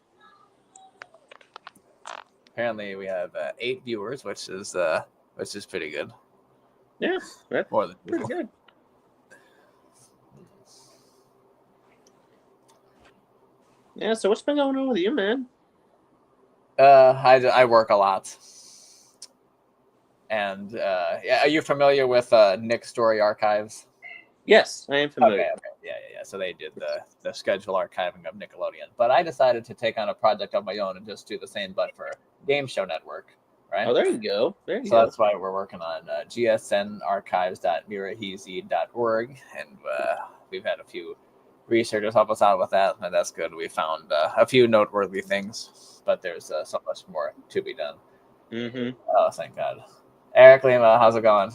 Apparently, we have 8 viewers, which is pretty good. Yeah, that's more than pretty usual. good. Yeah, so what's been going on with you, man? I work a lot. And are you familiar with Nick Story Archives? Yes, I am familiar. Okay. Yeah. So they did the schedule archiving of Nickelodeon. But I decided to take on a project of my own and just do the same, but for Game Show Network, right? Oh, there you go. So that's why we're working on gsnarchives.miraheezy.org, and we've had a few researchers help us out with that, and that's good. We found a few noteworthy things, but there's so much more to be done. Mm-hmm. Oh, thank God. Eric Lima, how's it going?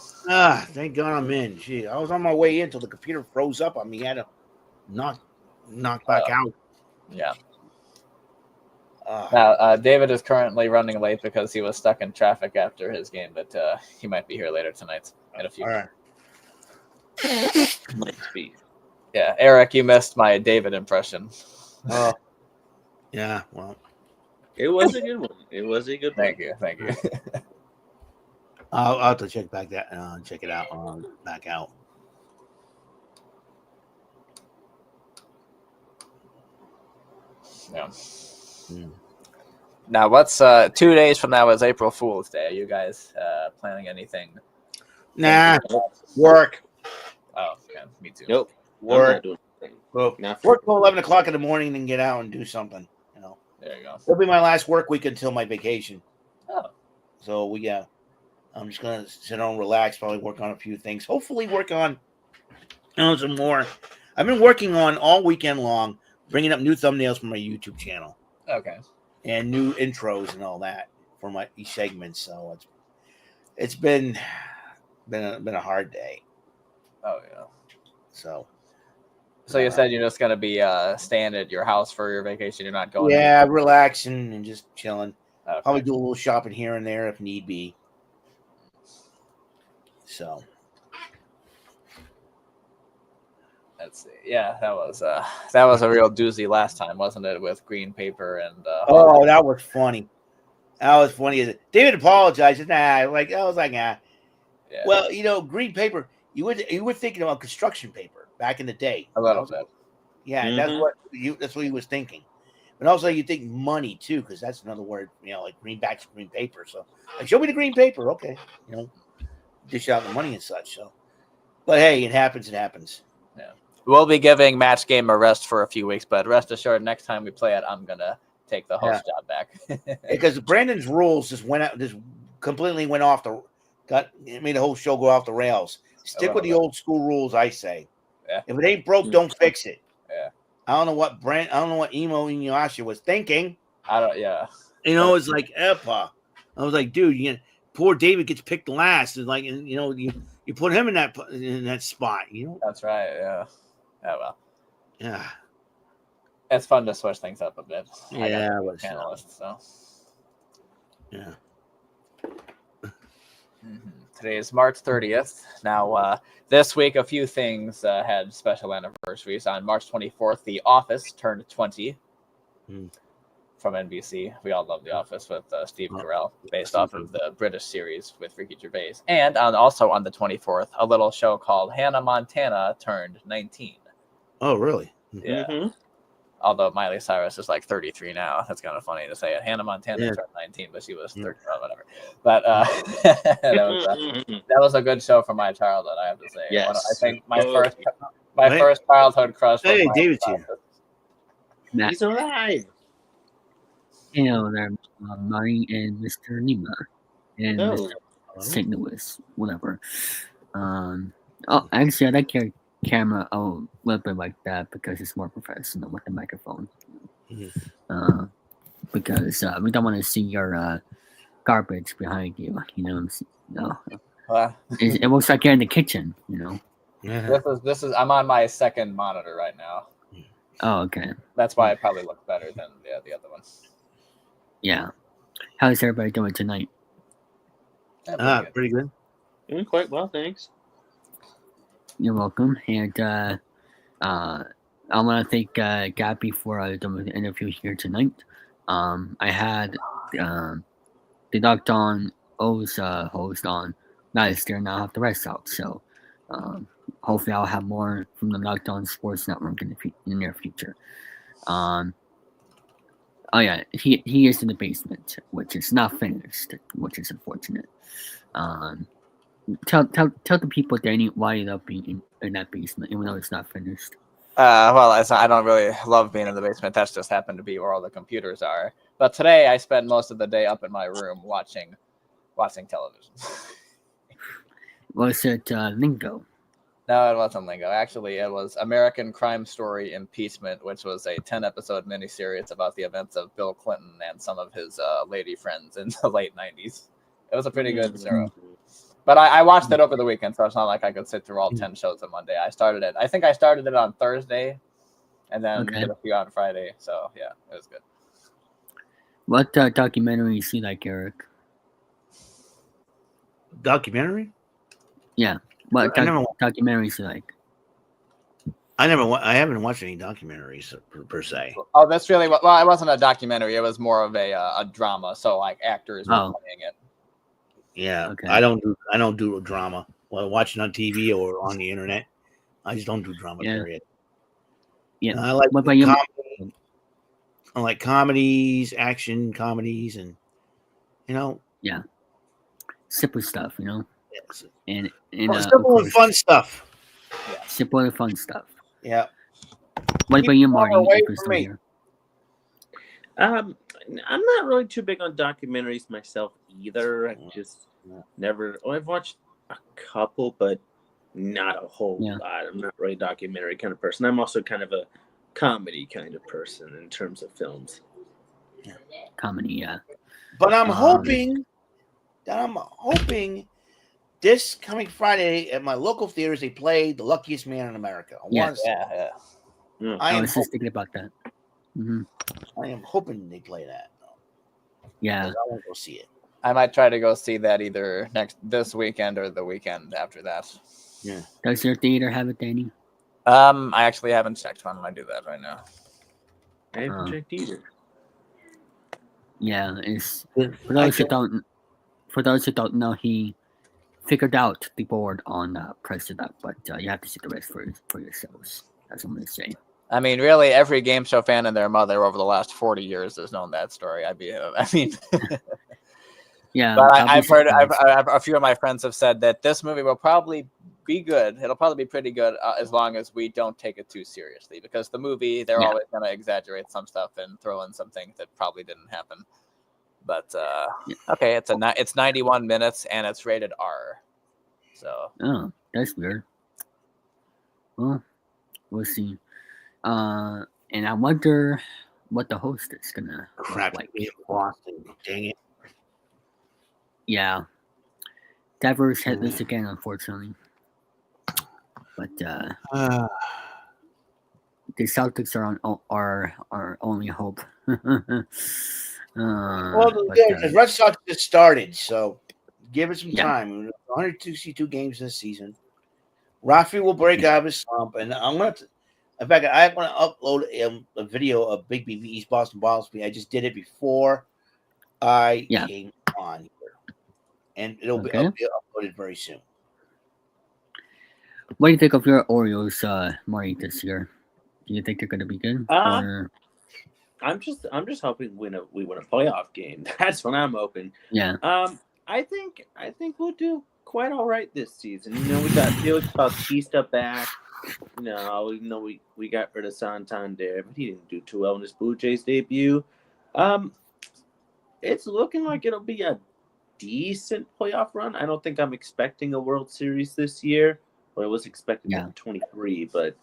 Thank God I'm in. Gee, I was on my way in until the computer froze up on me. I had to knock back out. Yeah. Now, David is currently running late because he was stuck in traffic after his game, but he might be here later tonight in a few minutes. Might be. Yeah, Eric, you missed my David impression. Oh, yeah. Well, it was a good one. Thank you. I'll have to check it out. Back out. Yeah. Now, what's 2 days from now is April Fool's Day. Are you guys planning anything? Nah, work. Oh, yeah, me too. Nope. Work. Well, work till 11 o'clock in the morning and get out and do something. There you go. It'll be my last work week until my vacation. Oh. So I'm just gonna sit down and relax, probably work on a few things. Hopefully work on some more. I've been working on all weekend long, bringing up new thumbnails for my YouTube channel. Okay. And new intros and all that for my segments. So it's been a hard day. Oh yeah. So you said you're just gonna be staying at your house for your vacation. You're not going. Yeah, relaxing and just chilling. Okay. Probably do a little shopping here and there if need be. So let's see. Yeah, that was a real doozy last time, wasn't it? With green paper and that was funny. That was funny. Is it? David apologized. Nah, I was like, nah. Yeah. Well, green paper. You were thinking about construction paper back in the day. A little bit. Yeah, Mhm. that's what he was thinking. But also, you think money too, because that's another word. Like greenbacks, green paper. So, like, show me the green paper. Okay, dish out the money and such. So, but hey, it happens. It happens. Yeah. We'll be giving Match Game a rest for a few weeks, but rest assured, next time we play it, I'm gonna take the host job back. Because Brandon's rules just completely went off made the whole show go off the rails. Stick with the old school rules, I say. Yeah. If it ain't broke, don't fix it. Yeah. I don't know what Emo Inuyasha was thinking. Yeah. It's like Epa. I was like, dude, poor David gets picked last, and you put him in that spot. That's right. Yeah. Oh well. Yeah. It's fun to switch things up a bit. Yeah, panelists. So. Yeah. Today is March 30th. Now, this week, a few things had special anniversaries. On March 24th, The Office turned 20 from NBC. We all love The Office with Steve Carell, based off of the British series with Ricky Gervais. And also on the 24th, a little show called Hannah Montana turned 19. Oh, really? Yeah. Mm-hmm. Although Miley Cyrus is like 33 now. That's kind of funny to say it. Hannah Montana turned 19, but she was 30 or whatever. But that was a good show from my childhood, I have to say. Yes. I think my first childhood crush was David's here. He's alive. Hello there, Marty and Mr. Nima and Mr. St. Louis, whatever. Actually, I like your camera a little bit like that because it's more professional with the microphone. Because we don't want to see your garbage behind you. It looks like you're in the kitchen. This is. I'm on my second monitor right now. Oh, okay. That's why it probably looks better than the other one. Yeah. How's everybody doing tonight? Pretty good. Doing quite well, thanks. You're welcome. And I want to thank Gabby for doing the interview here tonight. I had the Knocked On O's host on last year, now I have the Red Sox. So hopefully I'll have more from the Knocked On Sports Network in the near future. Oh yeah, he is in the basement, which is not finished, which is unfortunate. Tell the people, Danny, why you love being in that basement, even though it's not finished. I don't really love being in the basement. That's just happened to be where all the computers are. But today I spent most of the day up in my room watching television. Was it Lingo? No, it wasn't Lingo. Actually, it was American Crime Story Impeachment, which was a 10-episode miniseries about the events of Bill Clinton and some of his lady friends in the late 90s. It was a pretty good show. But I watched it over the weekend, so it's not like I could sit through all 10 shows in one day. I think I started it on Thursday, and then did a few on Friday. So, yeah, it was good. What documentary you see like, Eric? Documentary? Yeah. What documentaries you like? I haven't watched any documentaries per se. Oh, that's really it wasn't a documentary. It was more of a drama. So like actors were playing it. Yeah, okay. I don't do drama. Well, watching on TV or on the internet, I just don't do drama. Period. Yeah, I like comedy. I like comedies, action comedies, and yeah, simple stuff. Yes. And simple and fun stuff. Yeah. Simple and fun stuff. Yeah. What about you, Marty? I'm not really too big on documentaries myself either. I just never. I've watched a couple, but not a whole lot. I'm not really a documentary kind of person. I'm also kind of a comedy kind of person in terms of films. Yeah. Comedy, yeah. But I'm hoping this coming Friday at my local theaters they play The Luckiest Man in America. I was just thinking about that. Mm-hmm. I am hoping they play that. Yeah, I want to go see it. I might try to go see that either this weekend or the weekend after that. Yeah. Does your theater have it, Danny? I actually haven't checked. Why don't I do that right now? I haven't checked either. Yeah, it's I for those who don't know, he figured out the board on Press It Up, but you have to see the rest for yourselves. That's what I'm gonna say. I mean, really, every game show fan and their mother over the last 40 years has known that story. I mean, Yeah, but I'll be I've heard, surprised. a few of my friends have said that this movie will probably be good. It'll probably be pretty good as long as we don't take it too seriously, because the movie, they're Yeah. always going to exaggerate some stuff and throw in some things that probably didn't happen. But Yeah. okay, it's 91 minutes and it's rated R. So Oh, that's weird. Well, we'll see. And I wonder what the host is gonna look crap like. in Boston. Dang it. Yeah, Devers headless again, unfortunately. But the Celtics are on our only hope. Well, the Red Sox just started, so give it some Yeah. time. 162 games this season. Rafi will break out of his slump, and I'm gonna. In fact, I want to upload a video of Big BBE's Boston Ballsby. I just did it before I came on here, and it'll be uploaded very soon. What do you think of your Orioles, Marty, this year? Do you think they're going to be good? Or... I'm just hoping we win a playoff game. That's what I'm hoping. Yeah. I think we'll do quite all right this season. You know, we got Felix Bautista back. No, even though we got rid of Santander, but he didn't do too well in his Blue Jays debut. It's looking like it'll be a decent playoff run. I don't think I'm expecting a World Series this year. Well, I was expecting it in 23, but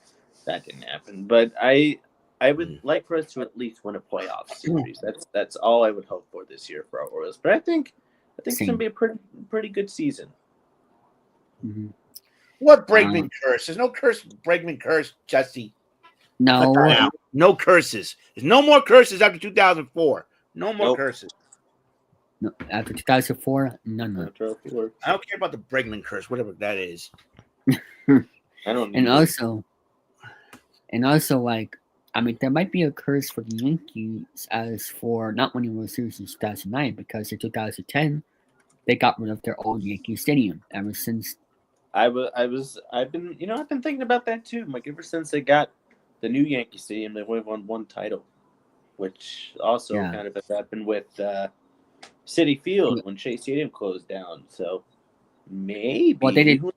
that didn't happen. But I would like for us to at least win a playoff series. That's all I would hope for this year for our Orioles. But I think it's going to be a pretty good season. Mm-hmm. What Bregman curse? There's no Bregman curse, Jesse. No. No curses. There's no more curses after 2004. No more curses. No, after 2004, none. I don't care about the Bregman curse, whatever that is. I don't. And also, like, I mean, there might be a curse for the Yankees as for not winning World Series in 2009, because in 2010 they got rid of their old Yankee Stadium. Ever since, I've been thinking about that too. Like, ever since they got the new Yankee Stadium, they've only won one title, which also kind of has happened with Citi Field when Shea Stadium closed down. So maybe. Well, they didn't.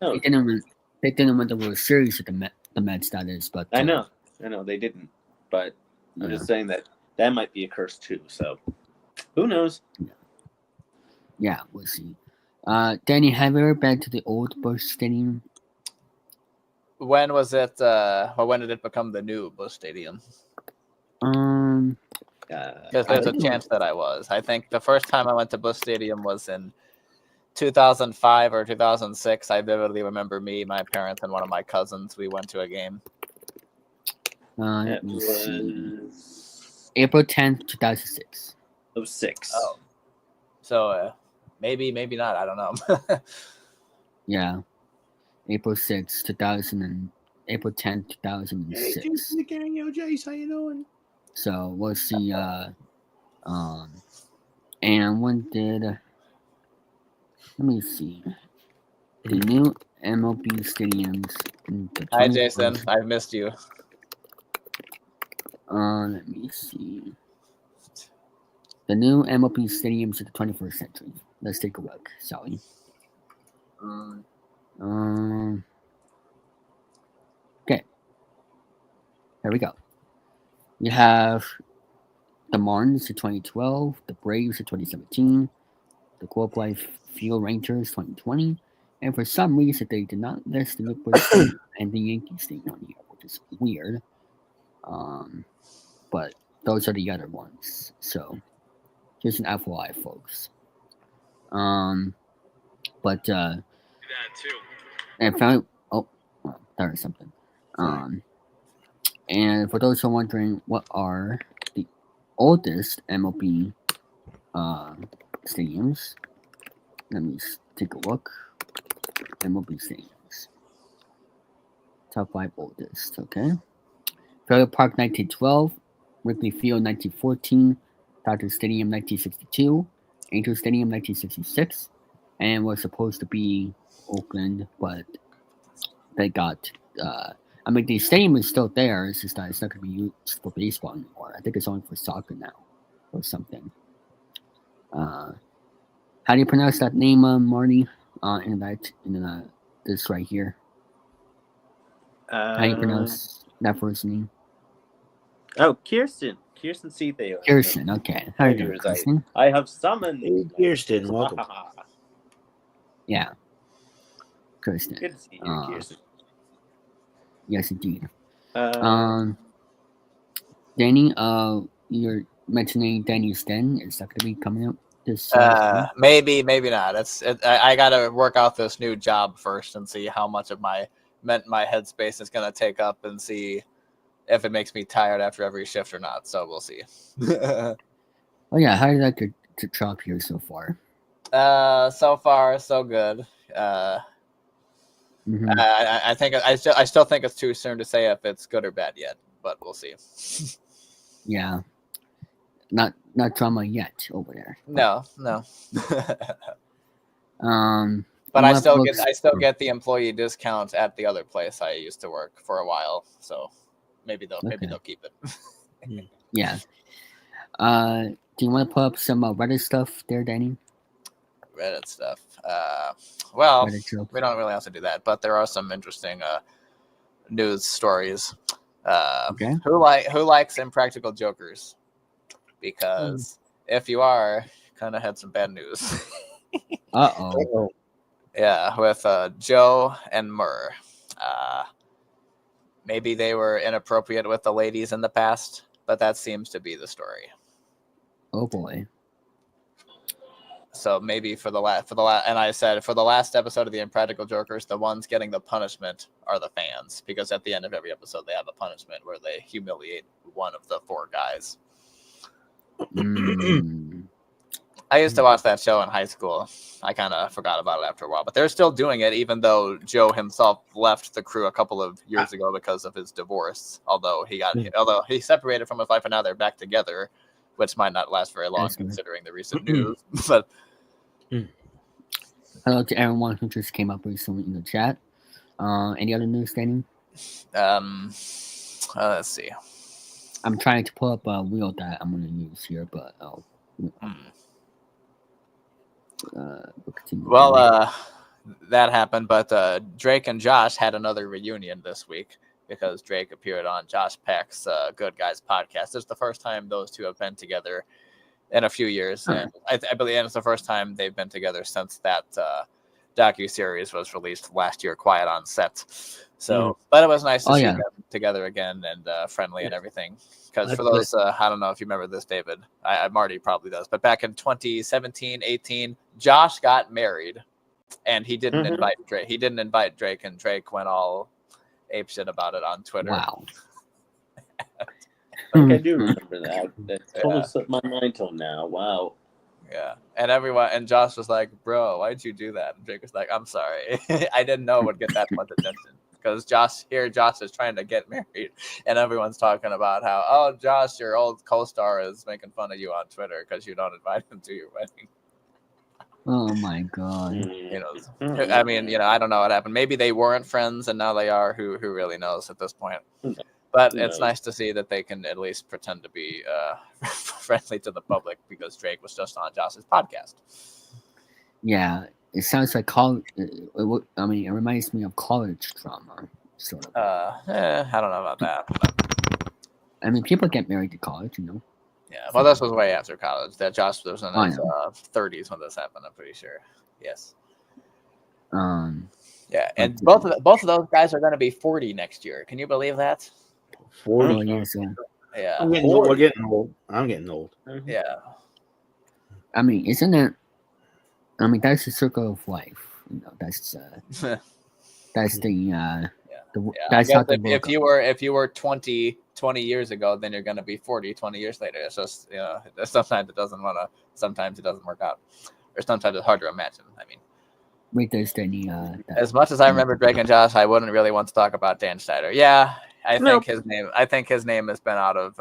They didn't win the World Series with the Mets. That is, but I know they didn't. But I'm just saying that might be a curse too. So who knows? Yeah, we'll see. Danny, have you ever been to the old Busch Stadium? When was it? Or when did it become the new Busch Stadium? Because there's a chance that I was. I think the first time I went to Busch Stadium was in 2005 or 2006. I vividly remember me, my parents, and one of my cousins. We went to a game. Let me see. April 10th, 2006. 06. Oh. So maybe not. I don't know. Yeah. April 6th, 2000 and April 10th, 2006. Hey, Jace, how you doing? So we'll see. And when did? Let me see. The new MLB stadiums. Hi, Jason. I've missed you. Let me see. The new MLB stadiums of the 21st century. Let's take a look, shall we? Okay. Here we go. You have the Marlins in 2012, the Braves in 2017, the Globe Life Field Rangers 2020, and for some reason they did not list the New Busch Stadium and the Yankee Stadium on here, which is weird. But those are the other ones. So just an FYI, folks. But that too. And found there's something. And for those who are wondering, what are the oldest MLB stadiums? Let me take a look. MLB stadiums. Top 5 oldest. Okay. Fairview Park 1912, Wrigley Field 1914, Dodger Stadium 1962, Angel Stadium 1966, and was supposed to be Oakland, but they got. I mean, the stadium is still there. It's just that it's not going to be used for baseball anymore. I think it's only for soccer now, or something. How do you pronounce that name, Marty? This right here. How do you pronounce that first name? Oh, Kirsten Seethale. Kirsten. Okay. How are you doing, Kirsten? I have summoned. Hey, Kirsten, welcome. Yeah. Kirsten. Good to see you, Kirsten. Yes, indeed. Danny, you're mentioning Danny's Den. Is that going to be coming up this? Maybe not. I got to work out this new job first and see how much of my headspace is going to take up, and see if it makes me tired after every shift or not. So we'll see. Oh yeah, how did that get to drop here so far? So far so good. I think I still think it's too soon to say if it's good or bad yet, but we'll see. Yeah, not drama yet over there. No. But I still get the employee discount at the other place I used to work for a while, so maybe they'll keep it. Yeah. Do you want to put up some Reddit stuff there, Danny? Reddit stuff. Well, Reddit we don't really have to do that, but there are some interesting news stories. Okay. Who likes Impractical Jokers? Because if you are, kind of had some bad news. Uh-oh. Yeah, with Joe and Murr. Maybe they were inappropriate with the ladies in the past, but that seems to be the story. Oh boy. So maybe for the last, and I said for the last episode of the Impractical Jokers, the ones getting the punishment are the fans, because at the end of every episode they have a punishment where they humiliate one of the four guys. I used to watch that show in high school. I kind of forgot about it after a while, but they're still doing it, even though Joe himself left the crew a couple of years ago because of his divorce. Although he separated from his wife and now they're back together, which might not last very long considering the recent news. But hello to everyone who just came up recently in the chat. Any other news, Danny? Let's see. I'm trying to pull up a wheel that I'm going to use here, but that happened, but Drake and Josh had another reunion this week because Drake appeared on Josh Peck's Good Guys podcast. It's the first time those two have been together in a few years, and I believe it's the first time they've been together since that docu-series was released last year, Quiet on Set. So, but it was nice to see them together again and friendly and everything. Because for those, I don't know if you remember this, David. Marty probably does. But back in 2017, 18, Josh got married, and he didn't invite Drake. He didn't invite Drake, and Drake went all apeshit about it on Twitter. Wow. I do remember that. That totally slipped my mind till now. Wow. Yeah, and Josh was like, "Bro, why'd you do that?" And Drake was like, "I'm sorry, I didn't know it would get that much attention." Because Josh is trying to get married, and everyone's talking about how, oh, Josh, your old co-star is making fun of you on Twitter because you don't invite him to your wedding. Oh my god. I mean, I don't know what happened. Maybe they weren't friends and now they are. Who really knows at this point? But it's nice to see that they can at least pretend to be friendly to the public, because Drake was just on Josh's podcast. Yeah. It sounds like college. It reminds me of college drama, sort of. I don't know about that. But... I mean, people get married to college, Yeah, well, this was way after college. That Josh was in his 30s when this happened. I'm pretty sure. Yes. Yeah, and both of those guys are going to be 40 next year. Can you believe that? 40 years old. Yeah, we're getting old. I'm getting old. Yeah. I mean, isn't it? I mean, that's the circle of life. That's the that's how if you were 20 years ago, then you're going to be 40 20 years later. It's just sometimes it doesn't work out, or sometimes it's hard to imagine. I mean, wait, there's Danny. As much as I remember Drake and Josh, I wouldn't really want to talk about Dan Schneider. Yeah, I think his name has been out of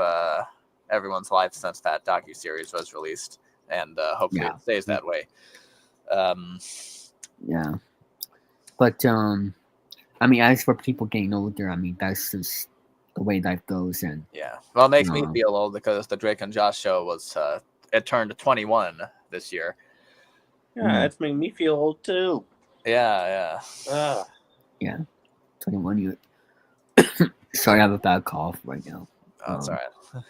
everyone's life since that docuseries was released, and hopefully Yeah. it stays that way. Yeah. But I mean, as for people getting older, I mean, that's just the way life goes. And yeah, well, it makes me No. feel old because the Drake and Josh show was it turned 21 this year. Yeah, that's making me feel old too. Yeah. yeah, 21 years. Sorry, I have a bad cough right now. Oh, that's all right.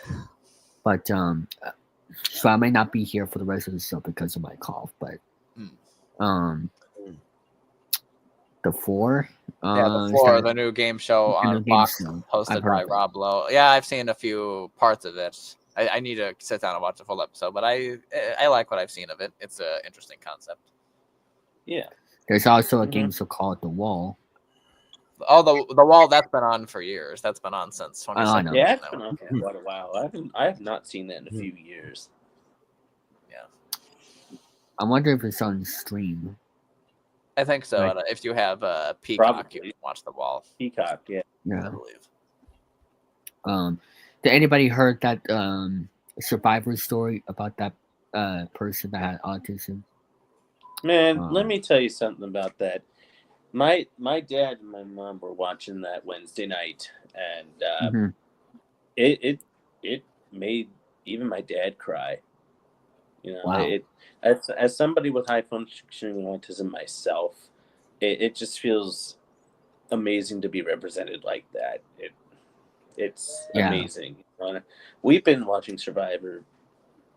But so I may not be here for the rest of the show because of my cough. But the Four. The Floor, the new game show the new on game Fox, show. hosted I've heard by of it. Rob Lowe. Yeah, I've seen a few parts of it. I need to sit down and watch the full episode, but I like what I've seen of it. It's an interesting concept. Yeah. There's also a game show called The Wall. Oh, the Wall, that's been on for years. That's been on since 2017. Yeah, it's been on for quite a while. I have not seen that in a few years. Yeah. I wonder if it's on stream. I think so. Right. If you have Peacock, Probably. you can watch The Wall. Peacock, yeah. I believe. Did anybody heard that survivor story about that person that had autism? Man, let me tell you something about that. My dad and my mom were watching that Wednesday night, and it made even my dad cry. You know, Wow. As somebody with high functioning autism myself, it just feels amazing to be represented like that. It's amazing. We've been watching Survivor.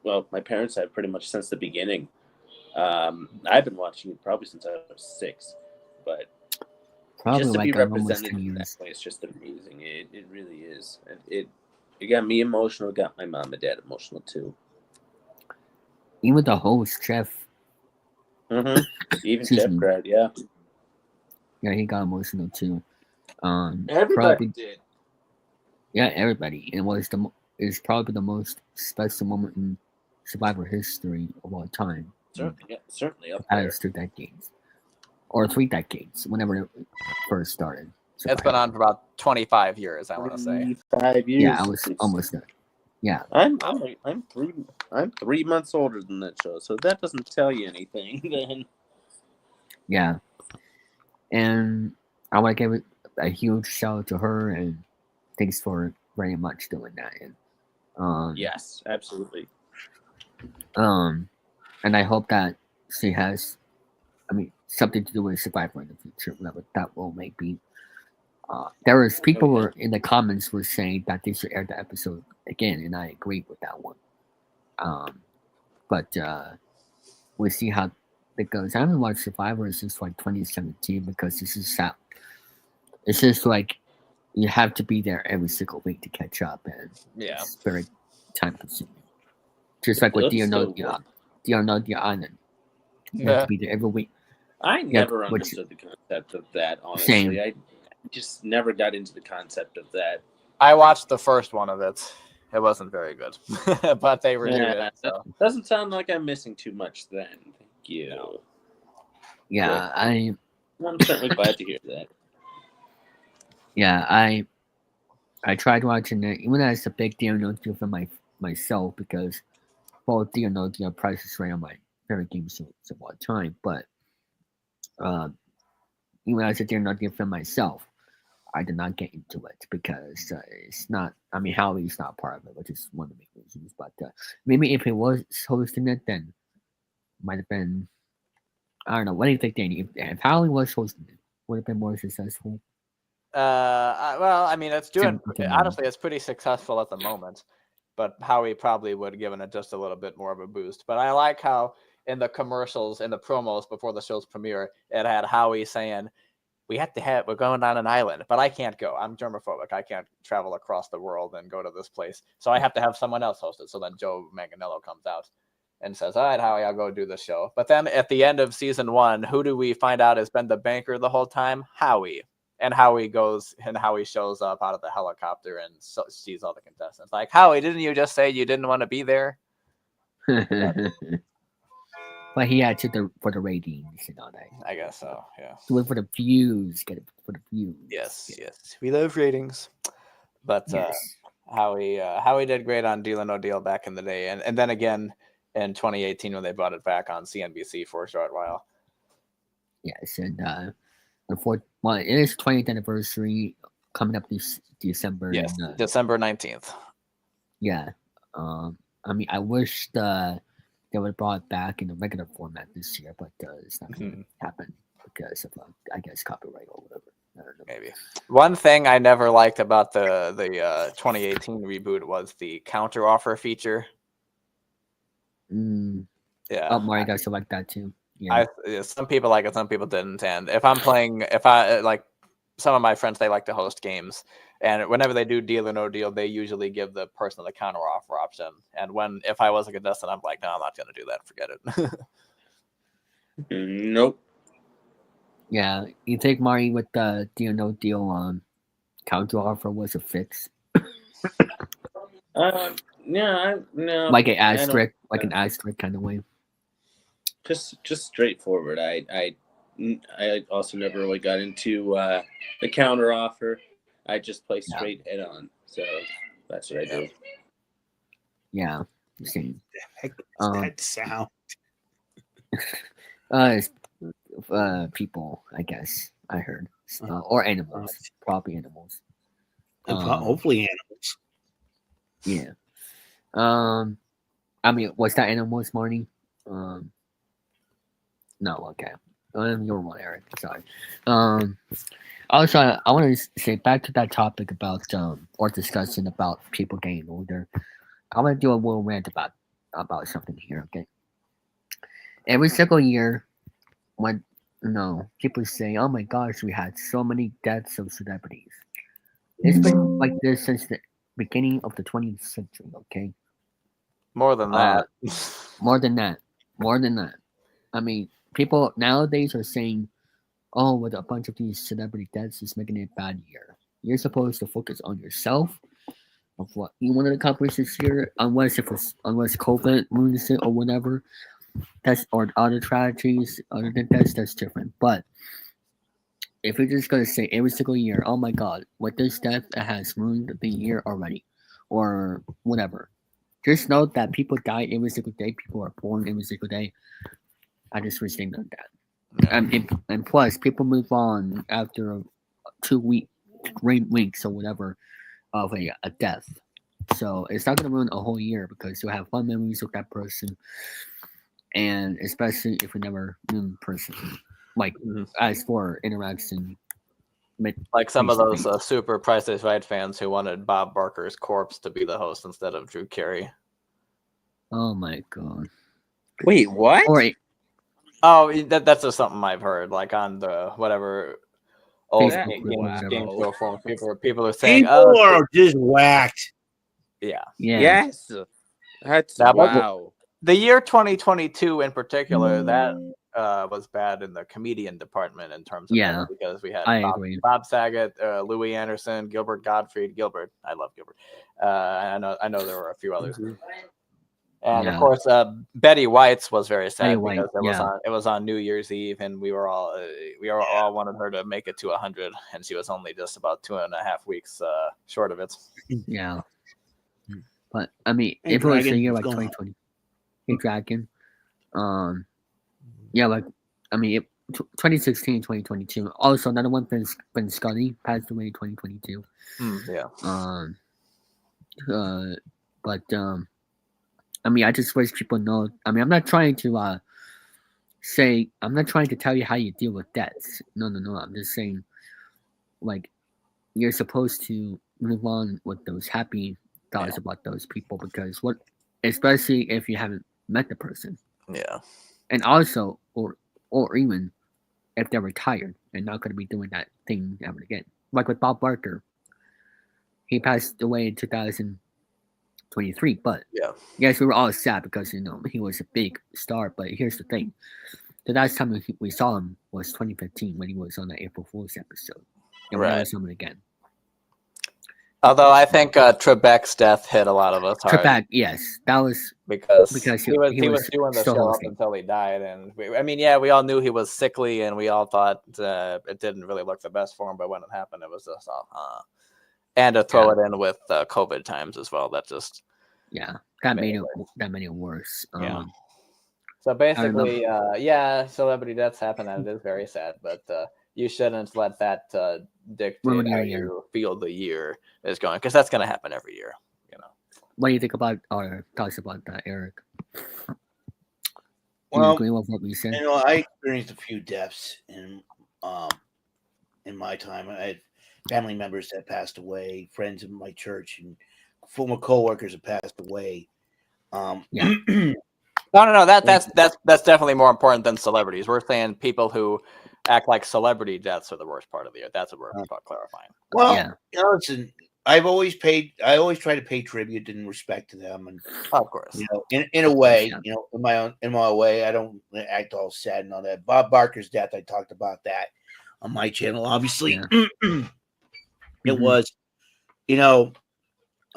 Well, my parents have pretty much since the beginning. I've been watching it probably since I was 6, but Probably just to like be almost represented 10 in that years. way is just amazing. It really is. It got me emotional. Got my mom and dad emotional too. Even the host, Jeff. Even Excuse Jeff me. cried. Yeah. Yeah, he got emotional too. Everybody did. Yeah, everybody. It was probably the most special moment in Survivor history of all time. Certainly up That there. is 2 decades. Or 3 decades, whenever it first started. It's been on for about 25 years, I want to say. 5 years. Yeah, I was almost there. Yeah. I'm 3 months older than that show, so that doesn't tell you anything. Then. Yeah. And I want to give a huge shout out to her, and thanks for very much doing that. And Yes, absolutely. and I hope that she has, something to do with Survivor in the future, whatever that role may be. There was people were in the comments were saying that they should air the episode again, and I agreed with that one. But we'll see how it goes. I haven't watched Survivor since like 2017 because this is how it's just like you have to be there every single week to catch up, and it's very time consuming. Just like with the Island, you have to be there every week. I never understood the concept of that. Honestly, Same. I just never got into the concept of that. I watched the first one of it. It wasn't very good, but they renewed it. So. Doesn't sound like I'm missing too much then. Thank you. No. Yeah, I'm certainly glad to hear that. Yeah, I tried watching it, even though it's a big deal for myself because both the Price is Right on my favorite game shows of all time, but even as a deal for myself, I did not get into it because it's not. I mean, Howie's not part of it, which is one of the main reasons. But maybe if it was hosting it, then it might have been. I don't know. What do you think, Danny? If Howie was hosting it, would it have been more successful? Well, I mean, it's doing. Honestly, it's pretty successful at the moment. But Howie probably would have given it just a little bit more of a boost. But I like how in the commercials, in the promos before the show's premiere, it had Howie saying, we're going on an island, but I can't go. I'm germophobic. I can't travel across the world and go to this place. So I have to have someone else host it. So then Joe Manganiello comes out and says, all right, Howie, I'll go do the show. But then at the end of season 1, who do we find out has been the banker the whole time? Howie. And Howie goes and Howie shows up out of the helicopter and sees all the contestants. Like, Howie, didn't you just say you didn't want to be there? But he had to for the ratings and all that. I guess so, yeah. Do it for the views. Get it for the views. Yes. We love ratings. But yes. how he did great on Deal or No Deal back in the day, and then again in 2018 when they brought it back on CNBC for a short while. Yes, and it is 20th anniversary coming up this December. Yes, and, December 19th. Yeah. I mean, I wish they would have brought it back in the regular format this year, but it's not going to happen because of, I guess, copyright or whatever. I don't know. Maybe. One thing I never liked about the 2018 reboot was the counter offer feature. Yeah. Oh, Mario guys like that too. Yeah. Some people like it, some people didn't. And if I like some of my friends, they like to host games, and whenever they do Deal or No Deal, they usually give the person the counter offer option. And if I was a contestant, I'm like, no, I'm not going to do that. Forget it. Nope. Yeah, you think Mario with the Deal or No Deal counter offer was a fix? No. Like an asterisk kind of way. Just straightforward. I also never really got into the counter offer. I just play straight head on. So that's what I do. Yeah, same. Heck, that sound. It's, people, I guess I heard, or animals, probably animals. Hopefully animals. Yeah. I mean, was that animals, Marty? No, okay. You're one, Eric. Sorry. Also, I want to say back to that topic about or discussion about people getting older. I want to do a little rant about something here. Okay. Every single year, when people say, "Oh my gosh, we had so many deaths of celebrities." It's been like this since the beginning of the 20th century. Okay. More than that. More than that. I mean, people nowadays are saying, "Oh, with a bunch of these celebrity deaths is making it a bad year." You're supposed to focus on yourself, of what you want to accomplish this year, unless COVID ruins it or whatever. That's or other tragedies other than that's different. But if you're just gonna say every single year, "Oh my God, with this death, it has ruined the year already," or whatever, just know that people die every single day. People are born every single day. I just wish they know that. And plus, people move on after 2 weeks or whatever of a death. So it's not going to ruin a whole year because you'll have fun memories with that person. And especially if you never knew the person. Like, as for interaction. Like some of those super Price is Right fans who wanted Bob Barker's corpse to be the host instead of Drew Carey. Oh my God. Wait, what? That's just something I've heard, like on the whatever old game show form. People are saying, people are just whacked. Yeah. Yes. That's wow. The year 2022 in particular, that was bad in the comedian department in terms of because we had Bob Saget, Louis Anderson, Gilbert Gottfried. I love Gilbert. I know there were a few others. And of course, Betty White's was very sad because it was on New Year's Eve, and we were all wanted her to make it to 100, and she was only just about 2.5 weeks short of it. Yeah, but I mean, if it was a year like 2020, Dragon, like I mean, 2016, 2022. Also, another one, Ben Scully passed away in 2022. But I mean, I just wish people know. I mean, I'm not trying to tell you how you deal with deaths. No. I'm just saying, like, you're supposed to move on with those happy thoughts about those people because especially if you haven't met the person. Yeah. And also, or even if they're retired and not going to be doing that thing ever again. Like with Bob Barker, he passed away in 2023, but yes, we were all sad because he was a big star. But here's the thing: the last time we saw him was 2015 when he was on the April Fool's episode, and we never saw him again. Although I think Trebek's death hit a lot of us hard. Trebek, yes, that was because he was doing the show up until he died, and we all knew he was sickly, and we all thought it didn't really look the best for him. But when it happened, it was just and to throw it in with COVID times as well. That just that made it worse. Yeah. So basically, celebrity deaths happen, and it is very sad. But you shouldn't let that dictate how you feel the year is going, because that's going to happen every year. What do you think about or thoughts about that, Eric? Well, you agree with what we said? I experienced a few deaths in my time. I had family members that passed away, friends in my church, and former coworkers that passed away. No. That's definitely more important than celebrities. We're saying people who act like celebrity deaths are the worst part of the year. That's what we're about clarifying. Well, listen, I always try to pay tribute and respect to them, and of course, in a way, in my way, I don't act all sad and all that. Bob Barker's death, I talked about that on my channel. Obviously, it was, Alex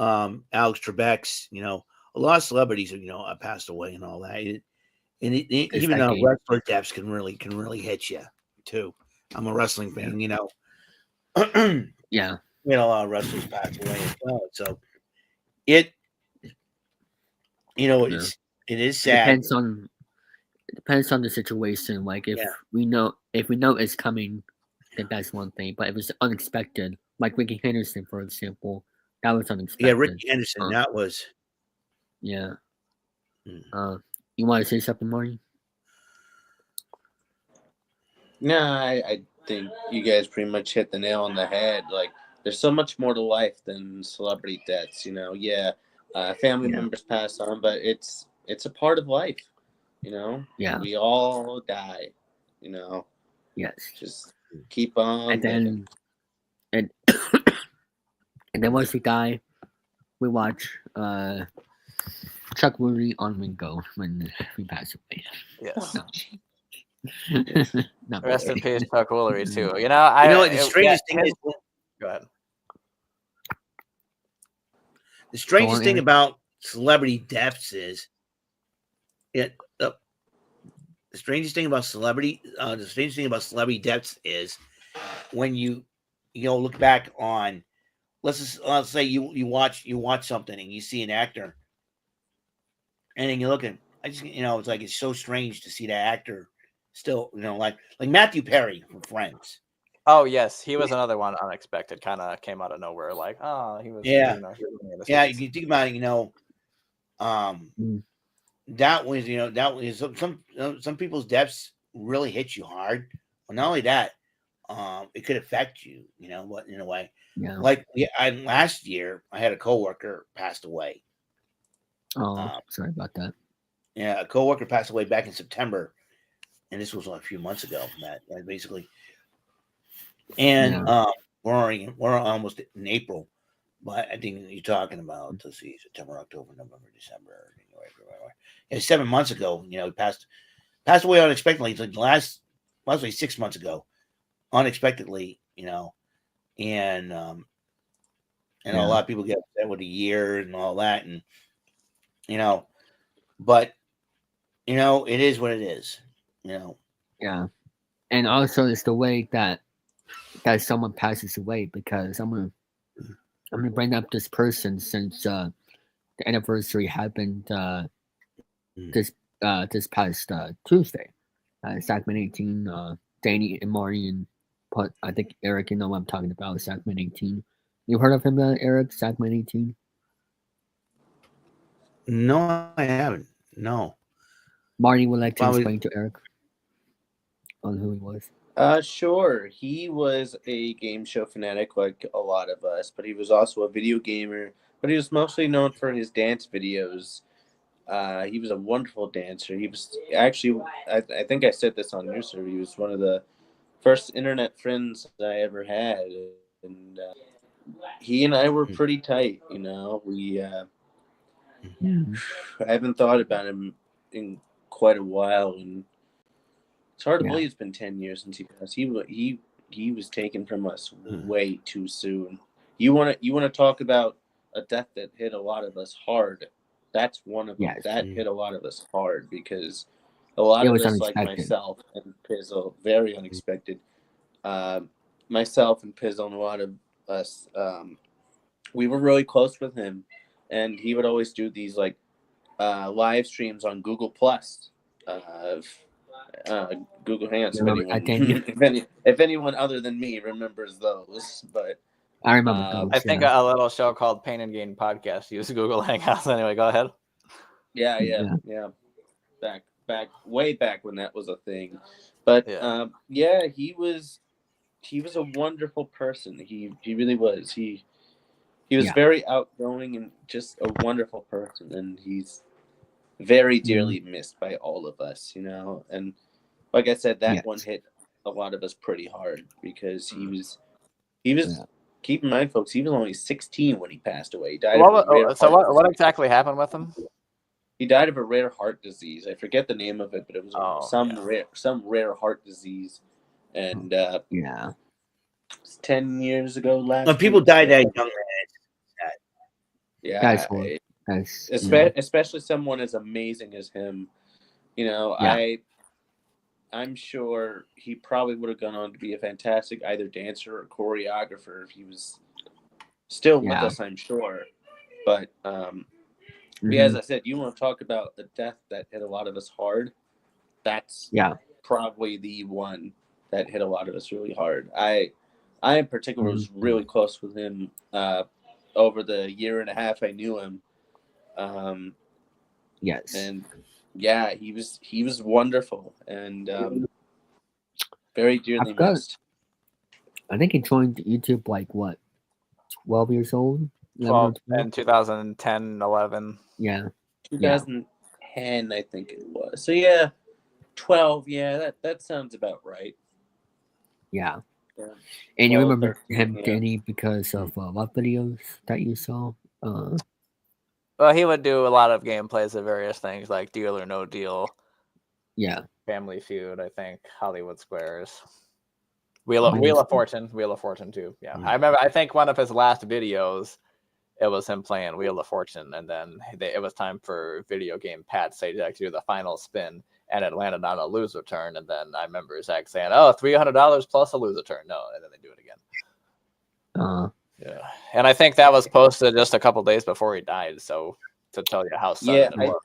Trebek's, a lot of celebrities, passed away and all that. Even wrestler deaths can really hit you too. I'm a wrestling fan, Yeah. A lot of wrestlers pass away as well. So it is sad. It depends on the situation. Like if we know it's coming, then that's one thing. But if it's unexpected, like Ricky Henderson, for example, that was unexpected. Yeah, Ricky Henderson, that was. Yeah. You want to say something, Marty? No, I think you guys pretty much hit the nail on the head. Like, there's so much more to life than celebrity deaths. Family members pass on, but it's a part of life. Yeah. We all die. Yes. Just keep on. And then once we die, we watch Chuck Woolery on Ringo when we pass away. Yes. No. Rest in peace, Chuck Woolery too. The strangest thing is. Go ahead. The strangest thing about celebrity deaths is, the strangest thing about celebrity deaths is when you look back on, let's say you watch something and you see an actor, and then you look at, it's like it's so strange to see that actor still, like Matthew Perry from Friends. Oh yes, he was another one unexpected. Kind of came out of nowhere. Like, he was. Yeah, you can think about it. That was some people's deaths really hit you hard. Well, not only that, it could affect you. In a way. Yeah. Like last year, I had a coworker passed away. Oh, sorry about that. Yeah, a coworker passed away back in September, and this was a few months ago. That basically. And we're almost in April, but I think you're talking about, let's see, September, October, November, December, January, February. 7 months ago, he passed away unexpectedly. It's like 6 months ago, unexpectedly, and a lot of people get upset with a year and all that, and but it is what it is, Yeah, and also it's the way that someone passes away, because I'm gonna bring up this person since the anniversary happened this past Tuesday. Sackman 18, Danny and Marty, and I think Eric, what I'm talking about, Sackman 18. You heard of him, Eric? Sackman 18? No, I haven't. No. Marty would like to explain to Eric on who he was. Sure. He was a game show fanatic like a lot of us, but he was also a video gamer, but he was mostly known for his dance videos. He was a wonderful dancer. He was actually, I think I said this on your server, he was one of the first internet friends I ever had. And he and I were pretty tight, we, I haven't thought about him in quite a while, and it's hard to believe it's been 10 years since he passed. He was taken from us way too soon. You want to talk about a death that hit a lot of us hard? That's one of them. Yes. That hit a lot of us hard, because a lot of us, like myself and Pizzle, very unexpected. Myself and Pizzle and a lot of us we were really close with him, and he would always do these like live streams on Google Plus, Google Hangouts. If Remember that, Daniel? anyone, if anyone other than me remembers those, but I remember Um, those. I think yeah. a little show called Pain and Gain Podcast used Google Hangouts. Anyway, go ahead. yeah, back way back when that was a thing, but Yeah. he was a wonderful person. He really was. He was Yeah. very outgoing and just a wonderful person, and he's very Mm-hmm. dearly missed by all of us, you know. And like I said, that Yes. one hit a lot of us pretty hard because he was. Yeah. Keep in mind, folks, he was only 16 when he passed away. He died of a rare So heart what disease. exactly happened with him? He died of a rare heart disease. I forget the name of it, but it was some rare heart disease, and Yeah. it's 10 years ago last. When people week, die so- that young, man, yeah, That's what. That's especially someone as amazing as him. You know, Yeah. I'm sure he probably would have gone on to be a fantastic either dancer or choreographer if he was still with Yeah. us. I'm sure, but Mhm. yeah, as I said, you want to talk about a death that hit a lot of us hard. That's Yeah. probably the one that hit a lot of us really hard. I in particular was Mm-hmm. really close with him over the year and a half I knew him. Yes. And yeah, he was wonderful and very dearly forgot. missed. I think he joined YouTube like what, 12 years old? 12 in 2010, 11. Yeah. 2010, I think it was. So yeah, 12. Yeah, that sounds about right. Yeah. Yeah. And you 12, remember 13, him, yeah. Danny, because of what videos that you saw? Well, he would do a lot of gameplays of various things like Deal or No Deal, Yeah. Family Feud, I think, Hollywood Squares, Wheel of Fortune too. Yeah, I remember. I think one of his last videos, it was him playing Wheel of Fortune, and then it was time for video game Pat say to do the final spin, and it landed on a loser turn, and then I remember Zach saying, "Oh, $300 plus a loser turn." No, and then they do it again. Yeah, and I think that was posted just a couple days before he died. So to tell you how sudden it was.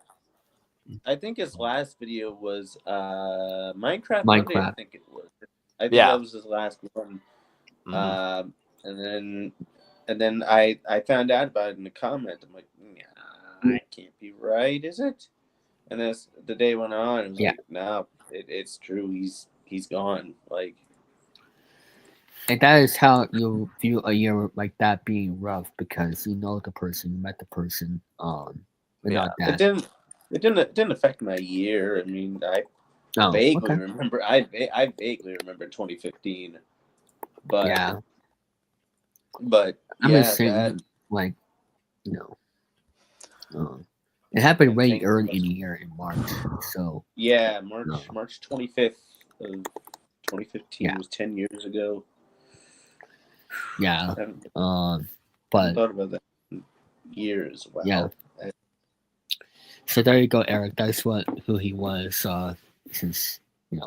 I think his last video was Minecraft. Monday, I think it was. I think that was his last one. Mm-hmm. And then I found out about it in the comment. I'm like, nah, it can't be right, is it? And as the day went on, it was like, no, it's true. He's gone. Like, and that is how you view a year like that being rough, because you know the person, you met the person. Without that, it didn't affect my year. I mean, I vaguely remember. I vaguely remember 2015, but yeah. But I'm just saying, like, you know, it happened really early in the year in March. So yeah, March 25th of 2015 was 10 years ago. Yeah. But I thought about that in years. Wow. Yeah. So there you go, Eric. That's who he was. Since he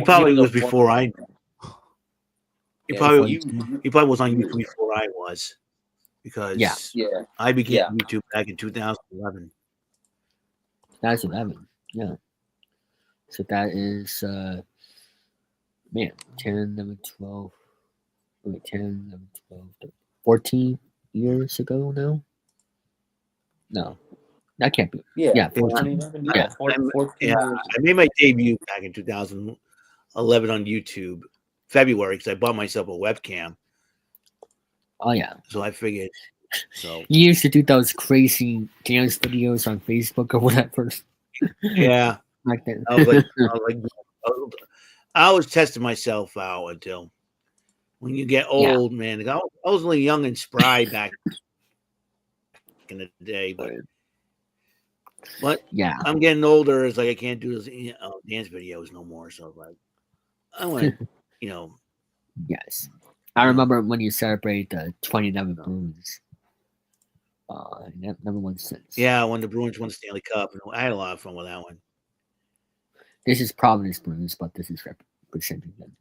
probably was before I. He probably was on YouTube before I was, because I began YouTube back in 2011. 2011, yeah. So that is 10, 11, 12, 10, 11, 12, 14 years ago now. No, that can't be. Yeah, 14. I made my debut back in 2011 on YouTube. February, because I bought myself a webcam. Oh yeah. So I figured. So you used to do those crazy dance videos on Facebook or whatever. Yeah. Like that. I was testing myself out until when you get old, man. I was only young and spry back in the day, but I'm getting older. It's like I can't do those dance videos no more. So like, I went. Yes, I remember when you celebrated the 2011 Bruins. Never won since. Yeah, when the Bruins won the Stanley Cup, I had a lot of fun with that one. This is Providence Bruins, but this is representing them.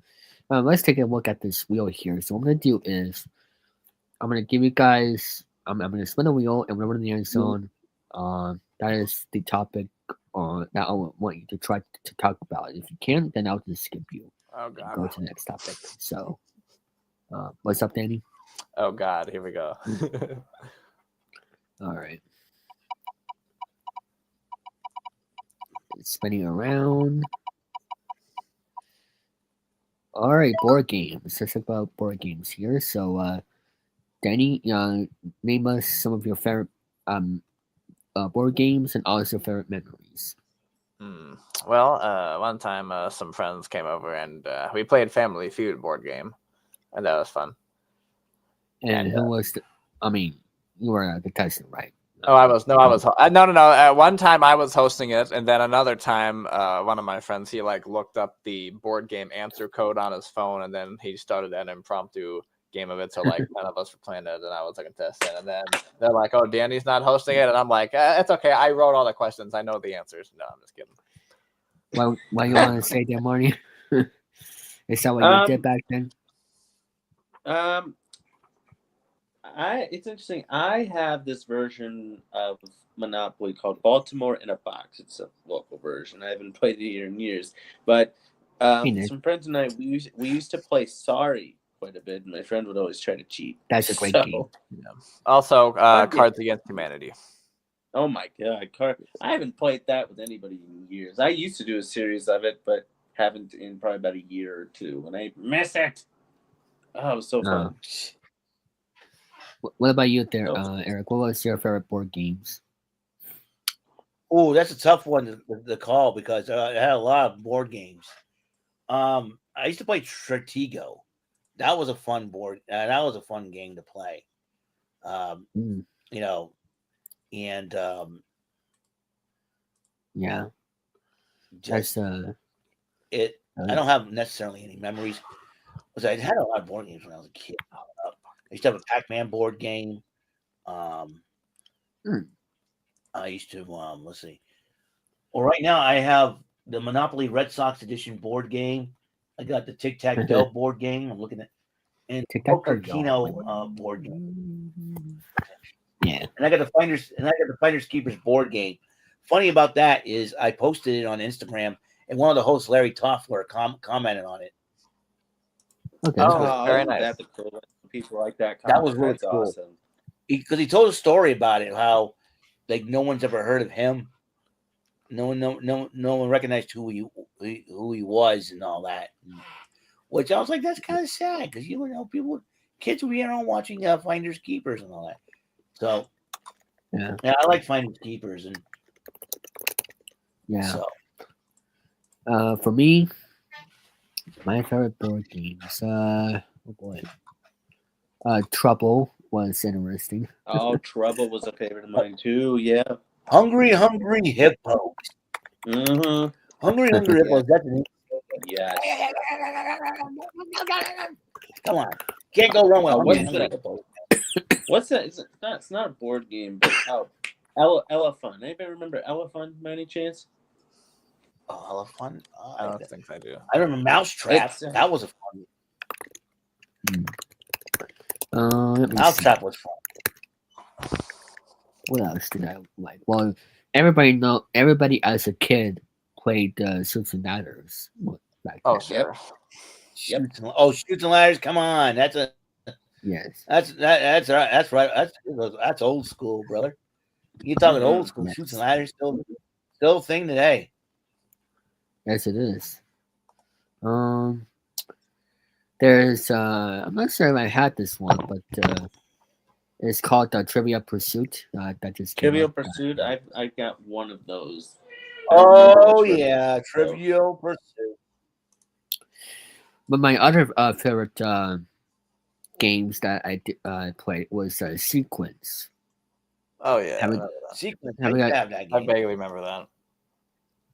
Let's take a look at this wheel here. So what I'm gonna do is I'm gonna give you guys. I'm gonna spin the wheel and whatever the end zone. That is the topic. That I want you to try to talk about. If you can't, then I'll just skip you Oh and God. go to the next topic. So, what's up, Danny? Oh God. Here we go. All right. It's spinning around. All right, board games. Let's talk about board games here. So, Danny, name us some of your favorite board games and also favorite memories. Well, one time some friends came over and we played Family Feud board game, and that was fun. And who was the? I mean, you were the contestant, right? Oh, I was no. At one time, I was hosting it, and then another time, one of my friends he looked up the board game answer code on his phone, and then he started an impromptu game of it. So none of us were playing it, and I was a contestant. And then they're like, "Oh, Danny's not hosting it," and I'm like, "It's okay. I wrote all the questions. I know the answers." No, I'm just kidding. Why you want to say that, Marty? Is that what you did back then? It's interesting. I have this version of Monopoly called Baltimore in a Box. It's a local version. I haven't played it in years, but some friends and I we used to play Sorry quite a bit. And my friend would always try to cheat. That's a great game. Yeah. Also, Cards Against Humanity. Oh my God, I haven't played that with anybody in years. I used to do a series of it, but haven't in probably about a year or two. And I miss it. Oh, it was so fun. What about you there, Eric? What was your favorite board games? Oh, that's a tough one to call because I had a lot of board games. I used to play Stratego. That was a fun board. That was a fun game to play. You know, and yeah, just it. I don't have necessarily any memories because I had a lot of board games when I was a kid. I used to have a Pac-Man board game. I used to let's see. Well, right now I have the Monopoly Red Sox edition board game. I got the Tic Tac Toe board game. I'm looking at and Poker Keno board game. Yeah, and I got the Finders Keepers board game. Funny about that is I posted it on Instagram, and one of the hosts, Larry Toffler, commented on it. Okay, very nice. That's cool. People like that. That was really cool. Awesome. Because he told a story about it, how no one's ever heard of him. No one recognized who he was and all that. Which I was like, that's kind of sad because kids will be around watching Finders Keepers and all that. So yeah, I like Finders Keepers and So for me, my favorite board games. Oh boy, Trouble was interesting. Oh, Trouble was a favorite of mine too. Yeah. Hungry Hippos. Mm-hmm. Hungry Hippos. That's an Yes. Come on, can't go wrong with Hungry Hippos. What's that? It's not a board game, but Elephant. Anybody remember Elephant by any chance? Oh, Elephant. I don't think I do. I remember Mousetrap. That was a fun. Mousetrap was fun. What else did I like? Well, everybody as a kid played Suits and Ladders. Oh, sure. Shoots and Ladders. Come on, that's a yes. That's right. That's old school, brother. You're talking old school. Shoots and Ladders still a thing today. Yes, it is. There's I'm not sure if I had this one, but it's called Trivia Pursuit. That just came Trivial out. Pursuit. I got one of those. Oh yeah, Trivial Pursuit. But my other favorite games that I played was Sequence. Oh yeah, Sequence. I vaguely remember that.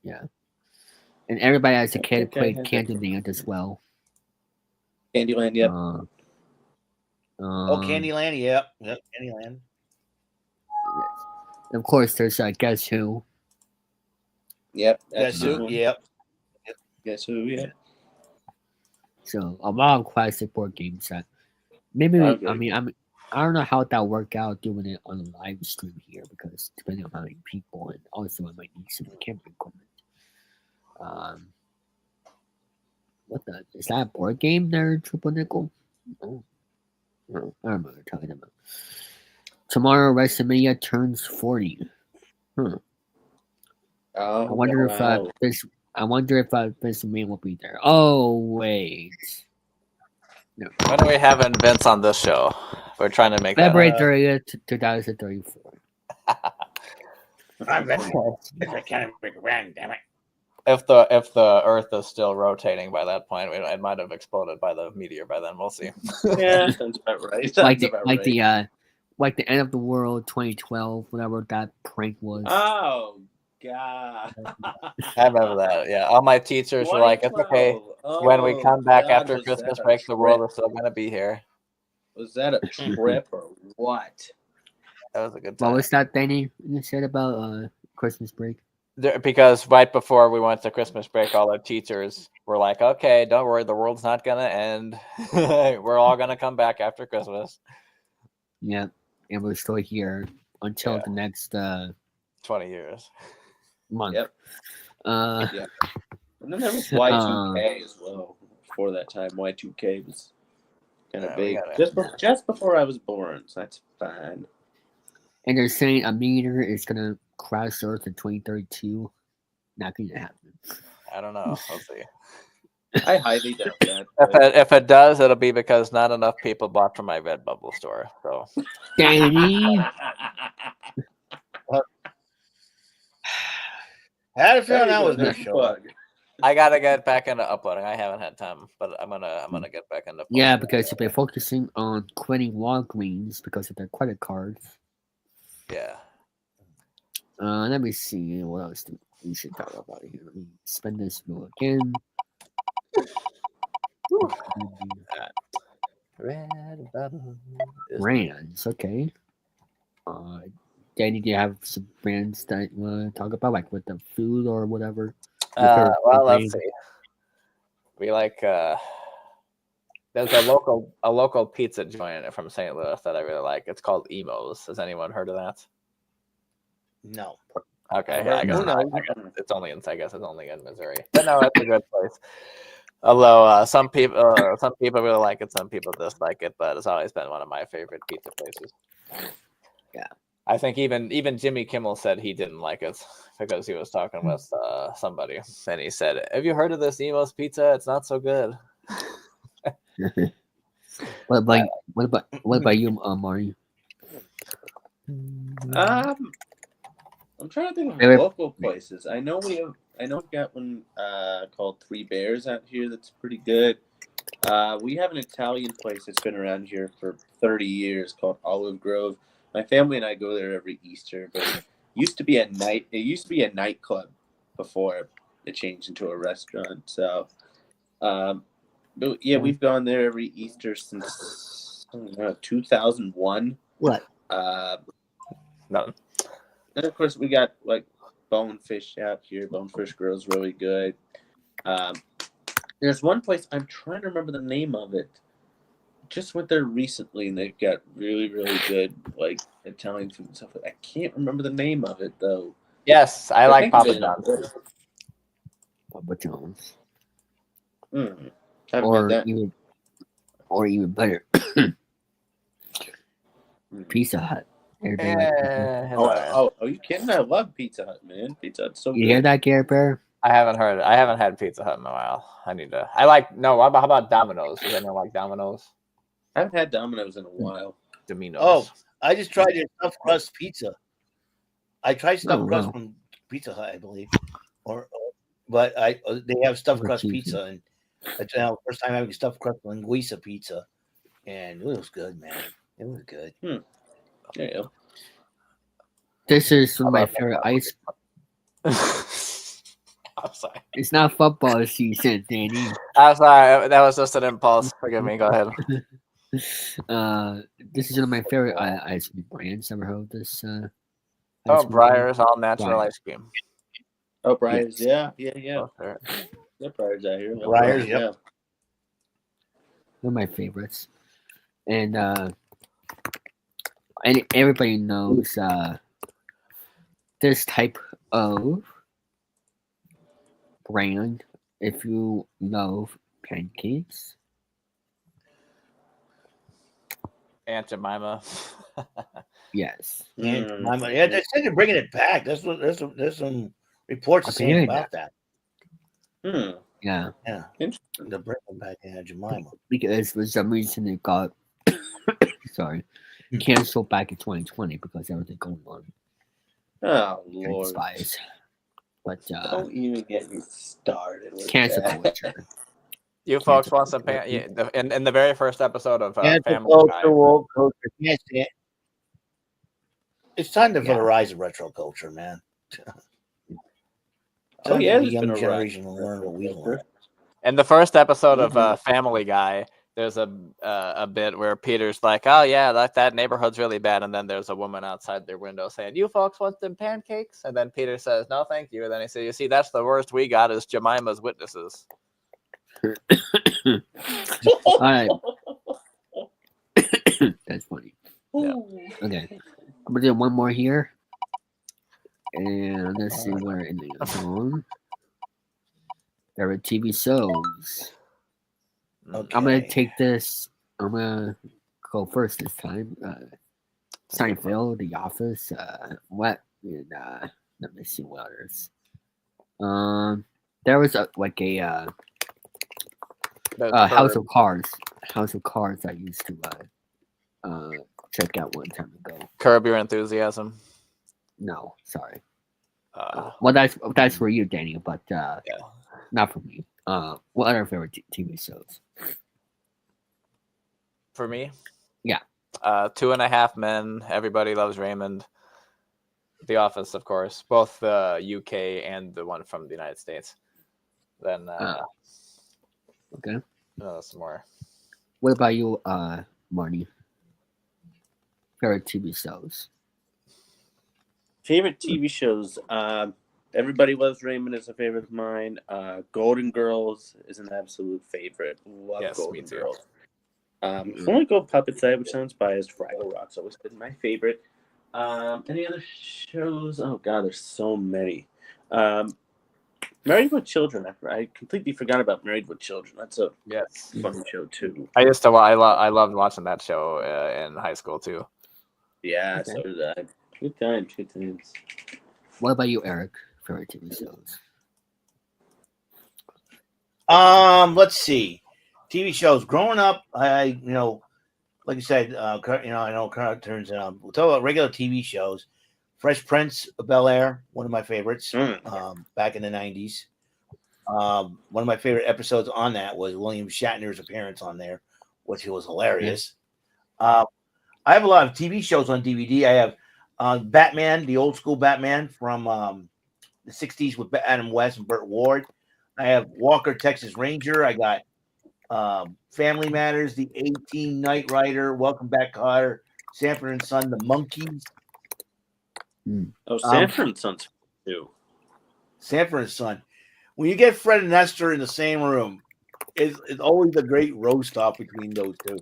Yeah, and everybody as a kid played Candyland as well. Candyland, yep. Candyland, yep, Candyland. Yes. Of course, there's Guess Who. Yep. Guess Who, yep. Guess Who, yeah. So a lot of classic board games that maybe I don't know how that work out doing it on a live stream here because depending on how many people and also I might need some camera equipment. What the is that a board game there, Triple Nickel? Oh, no, I don't know what you're talking about. Tomorrow WrestleMania turns 40. Huh. Oh, I wonder if Vince McMahon will be there. Oh wait. No. When are we having Vince on this show? We're trying to make that. February 30th, 2034. I can't make it rain, damn it. If the Earth is still rotating by that point, it might have exploded by the meteor by then. We'll see. Yeah, sounds about right. Like the end of the world 2012, whatever that prank was. Oh God! I remember that. Yeah, all my teachers were like, "It's okay. When we come back after Christmas break, the world is still gonna be here." Was that a trip or what? That was a good time. What was that, Danny? You said about Christmas break? Because right before we went to Christmas break, all our teachers were like, "Okay, don't worry, the world's not gonna end. We're all gonna come back after Christmas." Yeah, and we're still here until the next 20 years. Month. Yep. Yeah. And then there was Y2K as well. Before that time, Y2K was kind of big. Just before I was born, so that's fine. And they're saying a meteor is gonna crash Earth in 2032. Not gonna happen. I don't know. We'll see. I highly doubt that. If it does, it'll be because not enough people bought from my Redbubble store. So, Danny. I had a feeling that was gonna show up. I gotta get back into uploading. I haven't had time, but I'm gonna get back into. Yeah, because you've been focusing on quitting Walgreens because of their credit cards. Yeah. Let me see what else we should talk about here. Let me spend this wheel again. Brands, okay. Danny, do you have some brands that you want to talk about, like with the food or whatever? Well, let's see. We like there's a local pizza joint from St. Louis that I really like. It's called Emo's. Has anyone heard of that? No. Okay, yeah, I guess it's only in Missouri. But no, it's a good place. Although some people really like it, some people dislike it, but it's always been one of my favorite pizza places. Yeah. I think even Jimmy Kimmel said he didn't like it because he was talking with somebody, and he said, "Have you heard of this Emo's pizza? It's not so good." What about you, Mari? I'm trying to think of local places. I know we've got one called Three Bears out here that's pretty good. We have an Italian place that's been around here for 30 years called Olive Grove. My family and I go there every Easter, but it used to be a nightclub before it changed into a restaurant. So, but yeah, we've gone there every Easter since 2001. What? Nothing. And of course, we got like Bonefish out here. Bonefish Grill's really good. There's one place I'm trying to remember the name of it. Just went there recently, and they've got really, really good like Italian food and stuff. I can't remember the name of it though. Yes, I like Papa John's. Papa John's. Or even better, Pizza Hut. Oh, are you kidding? I love Pizza Hut, man. Pizza Hut's so good. You hear that, Garrett Bear? I haven't heard it. I haven't had Pizza Hut in a while. I need to. How about Domino's? Does anyone like Domino's? I haven't had Domino's in a while. Domino's. Oh, I just tried their stuffed crust pizza. I tried stuffed crust from Pizza Hut, I believe, but they have stuffed crust pizza, and that's the first time having stuffed crust linguiça pizza, and it was good, man. It was good. There you go. This is one of my favorite ice. I'm sorry. It's not football season, Danny. I'm sorry. That was just an impulse. Forgive me. Go ahead. This is one of my favorite ice cream brands. Ever heard of this? Breyer's all natural ice cream. Oh, Breyer's, yeah. Yeah, Breyer's out here. Breyer's, yeah. One of my favorites. And and everybody knows this type of brand. If you love pancakes, Aunt Jemima. yes. And yeah, they said they're bringing it back. There's some reports I've saying heard about that. Yeah, Yeah, they're bringing back Aunt Jemima. because for some reason it got sorry canceled back in 2020 because everything going on Oh in Lord! spies. But Don't even get me started with cancel that. culture. You folks want some in the very first episode of Cancel Family culture, Guy. woke culture. Can't stand. It's time for Yeah. the rise of retro culture, man. Oh Time yeah, for the there's been young a generation to rise. learn what we learned. In the first episode Mhm. of Family Guy, there's a bit where Peter's like, "Oh yeah, that neighborhood's really bad," and then there's a woman outside their window saying, "You folks want them pancakes?" And then Peter says, "No, thank you." And then he says, "You see, that's the worst we got is Jemima's witnesses." All right, that's funny. Yeah. Okay, I'm gonna do one more here, and let's see where it is on. There are TV shows. Okay. I'm gonna take this. I'm gonna go first this time. Seinfeld, The Office, what? And, let me see what others. There was The House Curb. of Cards. House of Cards I used to check out one time ago. Curb Your Enthusiasm. No, sorry. Uh, Well, that's for you, Danny, but not for me. What other favorite TV shows? for me, Yeah. 2.5 Men. Everybody Loves Raymond. The Office, of course, both the UK and the one from the United States. Then Okay. some more. What about you, Marty? Favorite TV shows? Favorite TV shows. Everybody Loves Raymond is a favorite of mine. Golden Girls is an absolute favorite. Love Yes, me Golden too. Girls. If I want to go puppet side, which sounds biased, Fraggle Rock's always been my favorite. Any other shows? Oh God, there's so many. Married with Children. I completely forgot about Married with Children. That's a Yes. fun show too. I used to. I loved watching that show in high school too. Yeah, Okay. so did I. Good times, good times. What about you, Eric? Favorite TV shows? Let's see. TV shows. Growing up, like you said, I know current turns. We'll talk about regular TV shows. Fresh Prince of Bel-Air, one of my favorites. Back in the 90s. One of my favorite episodes on that was William Shatner's appearance on there, which was hilarious. I have a lot of TV shows on DVD. I have Batman, the old school Batman from the 60s with Adam West and Burt Ward. I have Walker, Texas Ranger. I got Family Matters, The 18, Knight Rider, Welcome Back, Kotter, Sanford and Son, The Monkees. Oh, Sanford and Son's too. Sanford and Son. When you get Fred and Esther in the same room, it's always a great roast off between those two.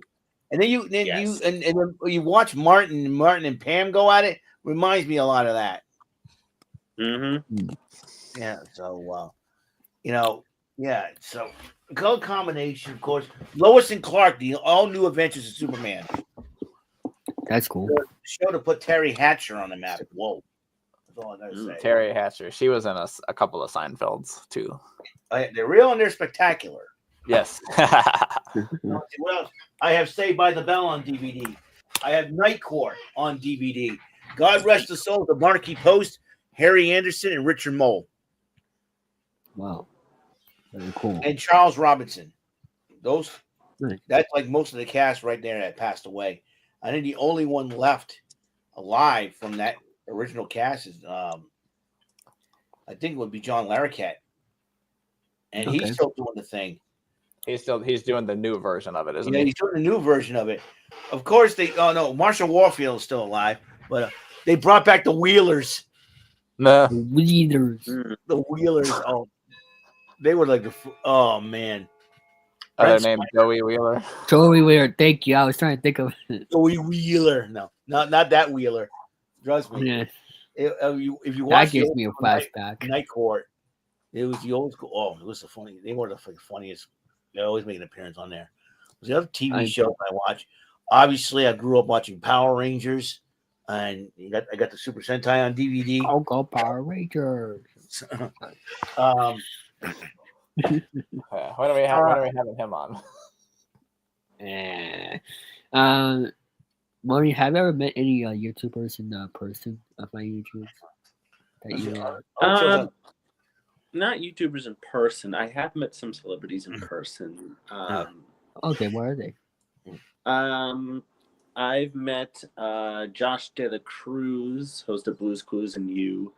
And then you watch Martin and Pam go at it. Reminds me a lot of that. Mm-hmm. Yeah. So So good combination, of course. Lois and Clark, the all new Adventures of Superman. That's cool. The show to put Terry Hatcher on the map. Whoa. That's all I gotta say. Terry Hatcher. She was in a couple of Seinfelds too. They're real and they're spectacular. Yes. What else? I have Saved by the Bell on DVD. I have Night Court on DVD. God rest the soul of the Monarchy Post, Harry Anderson and Richard Mole. Wow. Very cool. And Charles Robinson. Nice. That's like most of the cast right there that passed away. I think the only one left alive from that original cast is I think it would be John Larroquette. And he's still doing the thing. He's doing the new version of it, isn't Yeah, he? he's doing the new version of it. Of course, Marshall Warfield is still alive, but they brought back the Wheelers. No. Leaders. The Wheelers. Oh, they were like oh man. Other Brent name Joey Wheeler. Joey Wheeler, thank you. I was trying to think of it. Joey Wheeler. No, not that Wheeler. Trust me. Yeah, If you that watch the gives old me a school flashback. Night Court, it was the old school. Oh, it was the funny. They were the funniest. They always make an appearance on there. It was the other TV show I watch. Obviously, I grew up watching Power Rangers, and I got the Super Sentai on DVD. I'll go Power Rangers. When are we having him on? Maury, have you ever met any YouTubers in person of my YouTube? That you Not YouTubers in person. I have met some celebrities in person. okay, where are they? I've met Josh De La Cruz, host of Blues Clues and You.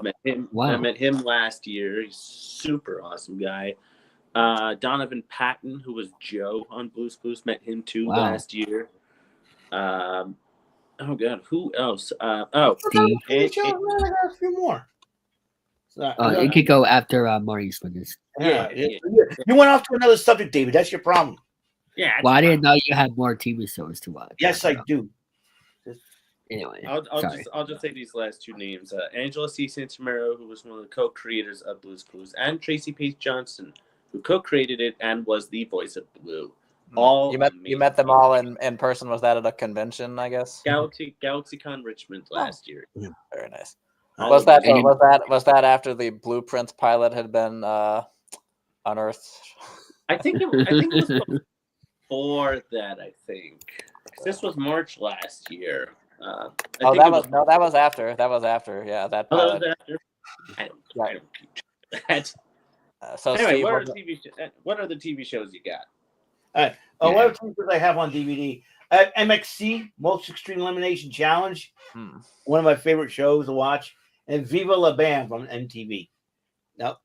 Met him. Wow. I met him last year. He's a super awesome guy. Donovan Patton, who was Joe on Blues Clues, met him too last year. Oh God, who else? Steve. I got a few more. It could go after Marty's with this. Yeah. You went off to another subject, David. That's your problem. Yeah. Well, I didn't know you had more TV shows to watch. Yes, I do. Anyway, I'll just say these last two names: Angela C. Santamero, who was one of the co-creators of Blues Clues, and Tracy Pace Johnson, who co-created it and was the voice of Blue. All you met them all in person. Was that at a convention? I guess GalaxyCon Richmond last year. Yeah. Very nice. All Was of that after the Blueprints pilot had been unearthed? I think it was before that. I think this was March last year. That was after. That was after. Yeah, that pilot. That was after. I don't keep that. So anyway, Steve, what are the TV shows you got? All right. What are the things I have on DVD? MXC, Most Extreme Elimination Challenge. One of my favorite shows to watch. And Viva La Bam from MTV. Now,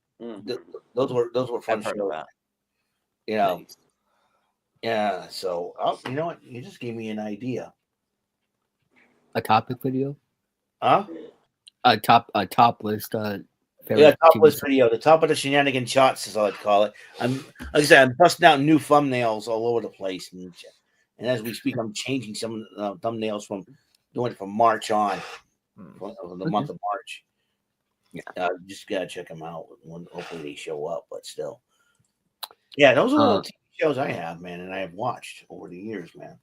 those were fun shows. You know. Nice. Yeah. So, you know what? You just gave me an idea. a topic video. Huh? A top list. Top list video. The top of the shenanigan shots is all I'd call it. Like I said, I'm busting out new thumbnails all over the place, and as we speak, I'm changing some thumbnails from doing it from March on, the month of March. Yeah, just gotta check them out when hopefully they show up. But still, yeah, those are all the TV shows I have, man, and I have watched over the years, man.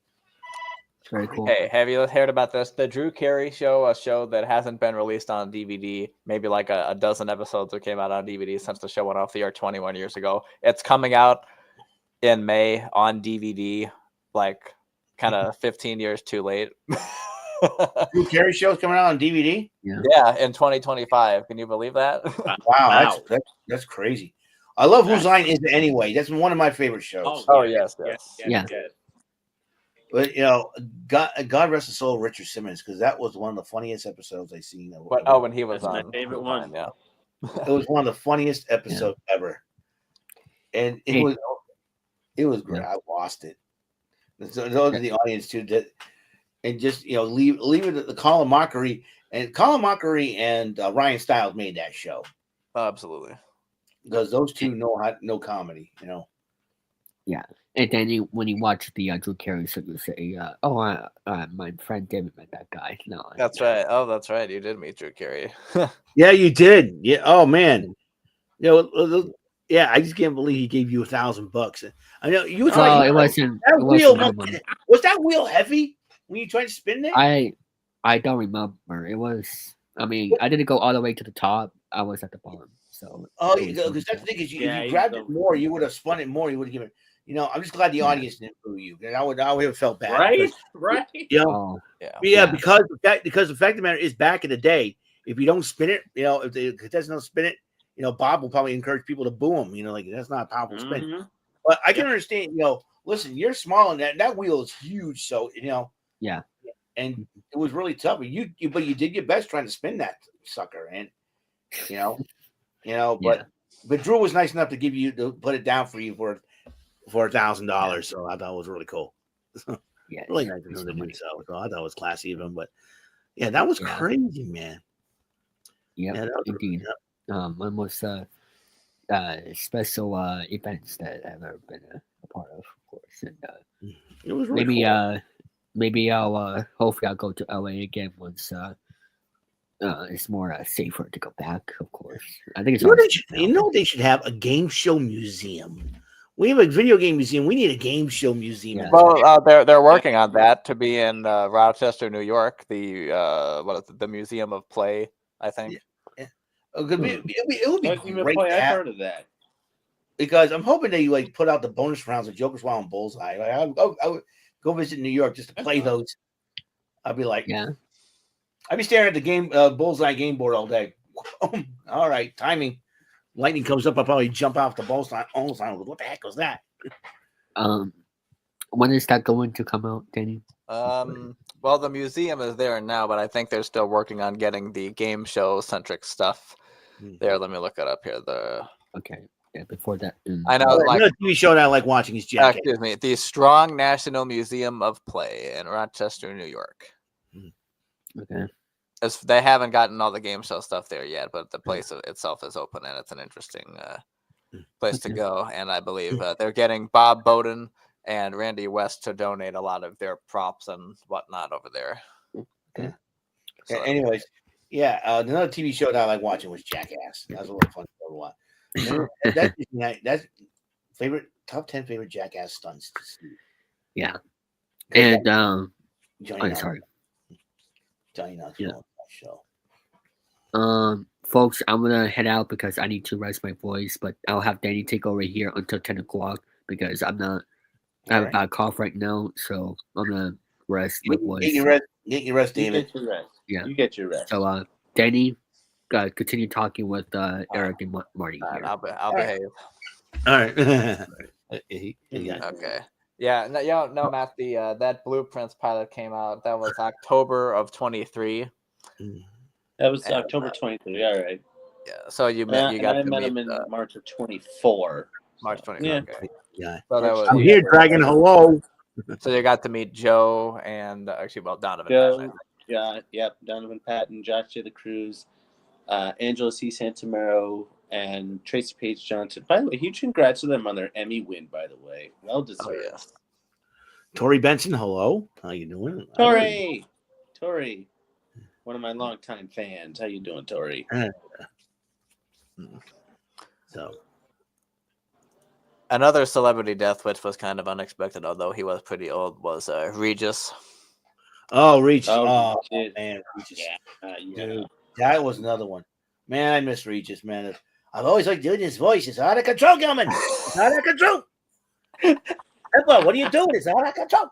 Very cool. Hey, have you heard about this? The Drew Carey Show, a show that hasn't been released on DVD, maybe like a dozen episodes that came out on DVD since the show went off the air 21 years ago. It's coming out in May on DVD, like kind of 15 years too late. Drew Carey Show's coming out on DVD? Yeah, in 2025. Can you believe that? Wow. That's crazy. I love Whose Line Is It Anyway? That's one of my favorite shows. Oh yes. Yeah. But God rest his soul, Richard Simmons, because that was one of the funniest episodes I've seen. When he was my favorite one. Yeah, it was one of the funniest episodes ever, and it was great. I lost it. So those are the audience too, and just leave it the Colin Mockery and Ryan Stiles made that show. Absolutely, because those two know comedy, Yeah. And then when you watch the Drew Carey show, you say, my friend David met that guy. No, that's right. Oh, that's right. You did meet Drew Carey. Yeah, you did. Yeah. Oh man. Yeah. I just can't believe he gave you $1,000. I know you. It wasn't. Was that wheel heavy when you tried to spin it? I don't remember. It was. I mean, I didn't go all the way to the top. I was at the bottom. So. Because that's the thing is, if you grabbed it more, you would have spun it more. You would have given. I'm just glad the audience didn't boo you. I would have felt bad. Right. Because the fact of the matter is, back in the day, if you don't spin it, if the contestant don't spin it, Bob will probably encourage people to boo him. Like that's not a powerful spin. But I can understand. Listen, you're small and that wheel is huge, so Yeah. And it was really tough. But you did your best trying to spin that sucker, and but Drew was nice enough to put it down for you for $1,000. So I thought it was really cool. Yeah, really nice of him to do so. So I thought it was classy of him. But yeah, that was crazy, man. Yeah, indeed. One most special events that I've ever been part of course. And It was really cool. maybe I'll hopefully I'll go to LA again once it's more safer to go back. Of course, I think it's They should have a game show museum. We have a video game museum. We need a game show museum. Yeah. Well, they're working on that to be in Rochester, New York. The what is it, the Museum of Play, I think. Yeah. It would be great to I've have, heard of that. because I'm hoping they like put out the bonus rounds of Joker's Wild and Bullseye. Like, I would go visit New York just to play those. I'd be like, Yeah. I'd be staring at the game Bullseye game board all day. All right, timing. Lightning comes up, I'll probably jump off the Bullseye. What the heck was that? When is that going to come out, Danny? Well, the museum is there now, but I think they're still working on getting the game show centric stuff there. Let me look it up here. Okay. Yeah, before that. I know, like another TV show that I like watching is Jackass. excuse me, the Strong National Museum of Play in Rochester, New York. Okay. They haven't gotten all the game show stuff there yet, but the place itself is open, and it's an interesting place to go. And I believe they're getting Bob Bowden and Randy West to donate a lot of their props and whatnot over there. Okay. So, anyways, yeah, another TV show that I like watching was Jackass. That was a little fun to watch. That's top 10 favorite Jackass stunts to see. Yeah. And Johnny sorry. Johnny Knoxville show. Folks, I'm gonna head out because I need to rest my voice, but I'll have Danny take over here until 10 o'clock because I have a bad cough right now, so I'm gonna rest my voice. Get your rest, David. You get your rest. Yeah. You get your rest. So Danny, continue talking with Eric and Marty here. I'll behave. All right. Okay. Yeah. No, Matt. That Blueprints pilot came out. That was October of 23. That was October 23. All right. Yeah. So I met him in March of 24. March 24. Yeah. Okay. Yeah. So that was, I'm here, Dragon. Hello. So you got to meet Joe and Donovan. Joe, Donovan Patton, Josh J. the Cruz, Angela C. Santamero, and Tracy Page Johnson. By the way, huge congrats to them on their Emmy win, by the way. Well deserved. Oh, yes. Tori Benson, hello. How you doing? Tori. One of my longtime fans. How you doing, Tori? So, another celebrity death, which was kind of unexpected, although he was pretty old, was Regis. Oh, Regis. Oh, man, Regis. Yeah. Dude, that was another one. Man, I miss Regis, man. I've always liked doing his voice. It's out of control, Gilman. It's out of control. What are you doing? It's out of control.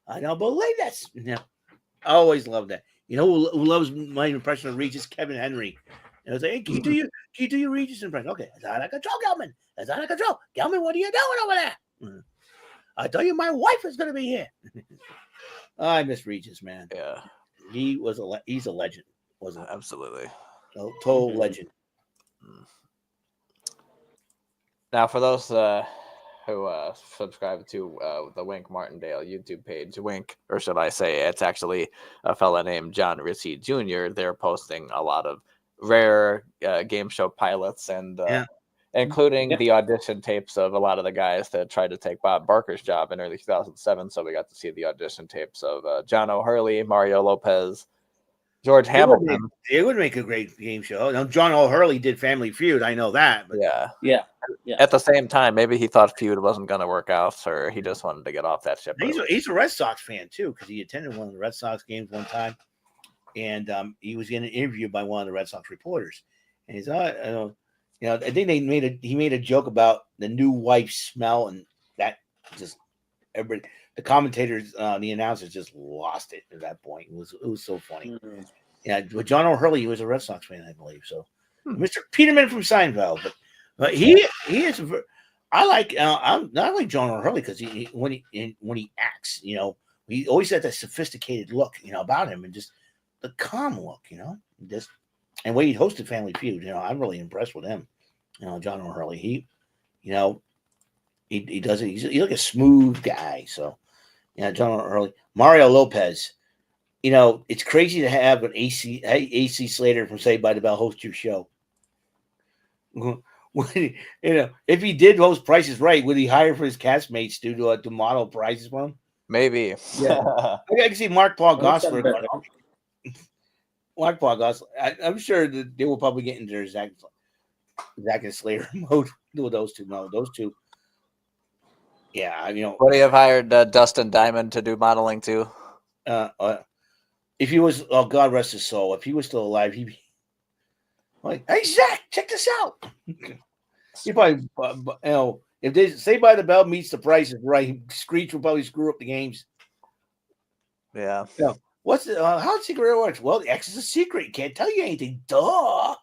I don't believe this. Yeah. I always loved that. You know who loves my impression of Regis? Kevin Henry. And I was like, hey, can you do your Regis impression? Okay, it's out of control, Gelman. It's out of control. Gelman, what are you doing over there? I tell you, my wife is going to be here. I miss Regis, man. Yeah, he's a legend, wasn't he? Absolutely. Total legend. Now, for those who subscribe to the Wink Martindale YouTube page, Wink, or should I say, it's actually a fella named John Ritchie Jr. They're posting a lot of rare game show pilots and including the audition tapes of a lot of the guys that tried to take Bob Barker's job in early 2007. So we got to see the audition tapes of John O'Hurley, Mario Lopez, George Hamilton. It would make a great game show. Now, John O'Hurley did Family Feud. I know that. But yeah. At the same time, maybe he thought Feud wasn't going to work out, or he just wanted to get off that ship. He's a Red Sox fan, too, because he attended one of the Red Sox games one time. And he was getting interviewed by one of the Red Sox reporters. And he's, I think he made a joke about the new wife's smell, and that just everybody, the commentators, the announcers just lost it at that point. It was so funny. Mm-hmm. Yeah, but John O'Hurley, he was a Red Sox fan, I believe. So, Mr. Peterman from Seinfeld, but he is. I like John O'Hurley because when he acts, he always had that sophisticated look, about him, and just the calm look, just and when he hosted Family Feud, I'm really impressed with him. John O'Hurley, he does it. He's like a smooth guy. So, John O'Hurley, Mario Lopez. It's crazy to have an AC Slater from Saved by the Bell host your show. if he did host Prices Right, would he hire for his castmates to model prices for him? Maybe. Yeah. I can see Mark Paul Gosselaar. better. Mark Paul Gosselaar. I'm sure that they will probably get into their Zach and Slater mode. Do those two. No, those two. Yeah, Would he have hired Dustin Diamond to do modeling too? If he was, oh God rest his soul, if he was still alive, he'd be like, "Hey Zach, check this out." He probably, if they Saved by the Bell meets The Price is Right, Screech will probably screw up the games. Yeah. What's how does secret works? Well, the X is a secret. Can't tell you anything. Duh.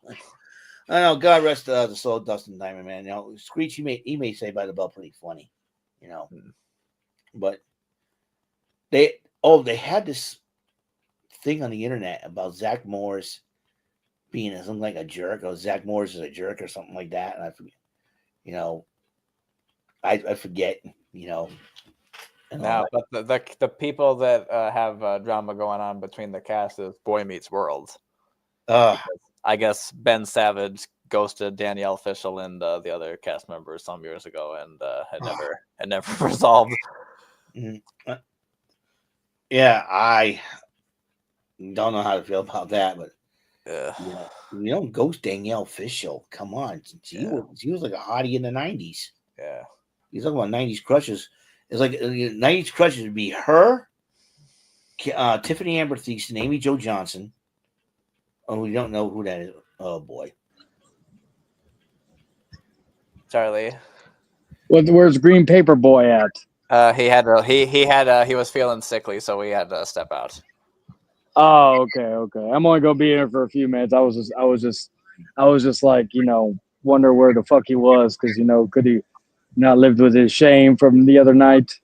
I know. God rest the soul of Dustin Diamond, man. Screech, he made Saved by the Bell pretty funny, but they had this thing on the internet about Zach Morris being something like a jerk, or Zach Morris is a jerk or something like that. And I forget, I forget, No, but the people that have drama going on between the cast is Boy Meets World. I guess Ben Savage ghosted Danielle Fishel and the other cast members some years ago, and had never resolved. Yeah, I don't know how to feel about that, but you don't ghost Danielle Fishel. Come on, she was like a hottie in the '90s. Yeah, you talking about '90s crushes. It's like '90s crushes would be her, Tiffany Amber Thiessen, Amy Jo Johnson. Oh, we don't know who that is. Oh boy, Charlie. Where's Green Paper Boy at? He was feeling sickly, so we had to step out. Oh, okay. I'm only gonna be in here for a few minutes. I was just like, wonder where the fuck he was, because could he not lived with his shame from the other night?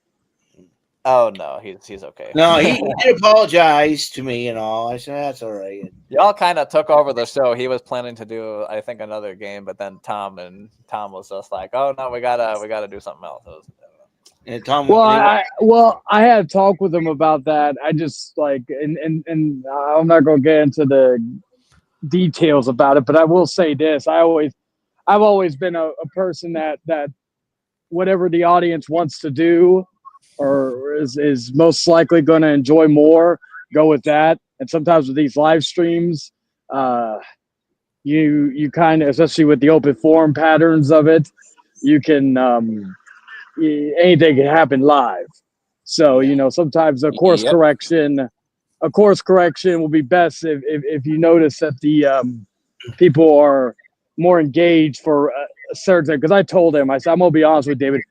Oh no, he's okay. No, he did apologize to me and all. I said that's all right. Y'all kind of took over the show. He was planning to do, I think, another game, but then Tom was just like, "Oh no, we gotta do something else." And Tom, I had talked with him about that. I just and I'm not gonna get into the details about it, but I will say this: I've always been a person that whatever the audience wants to do, or is most likely going to enjoy more, go with that. And sometimes with these live streams, you kind of, especially with the open forum patterns of it, you can anything can happen live. So sometimes a course correction will be best if you notice that the people are more engaged for a certain. Because I told him, I said, I'm gonna be honest with David.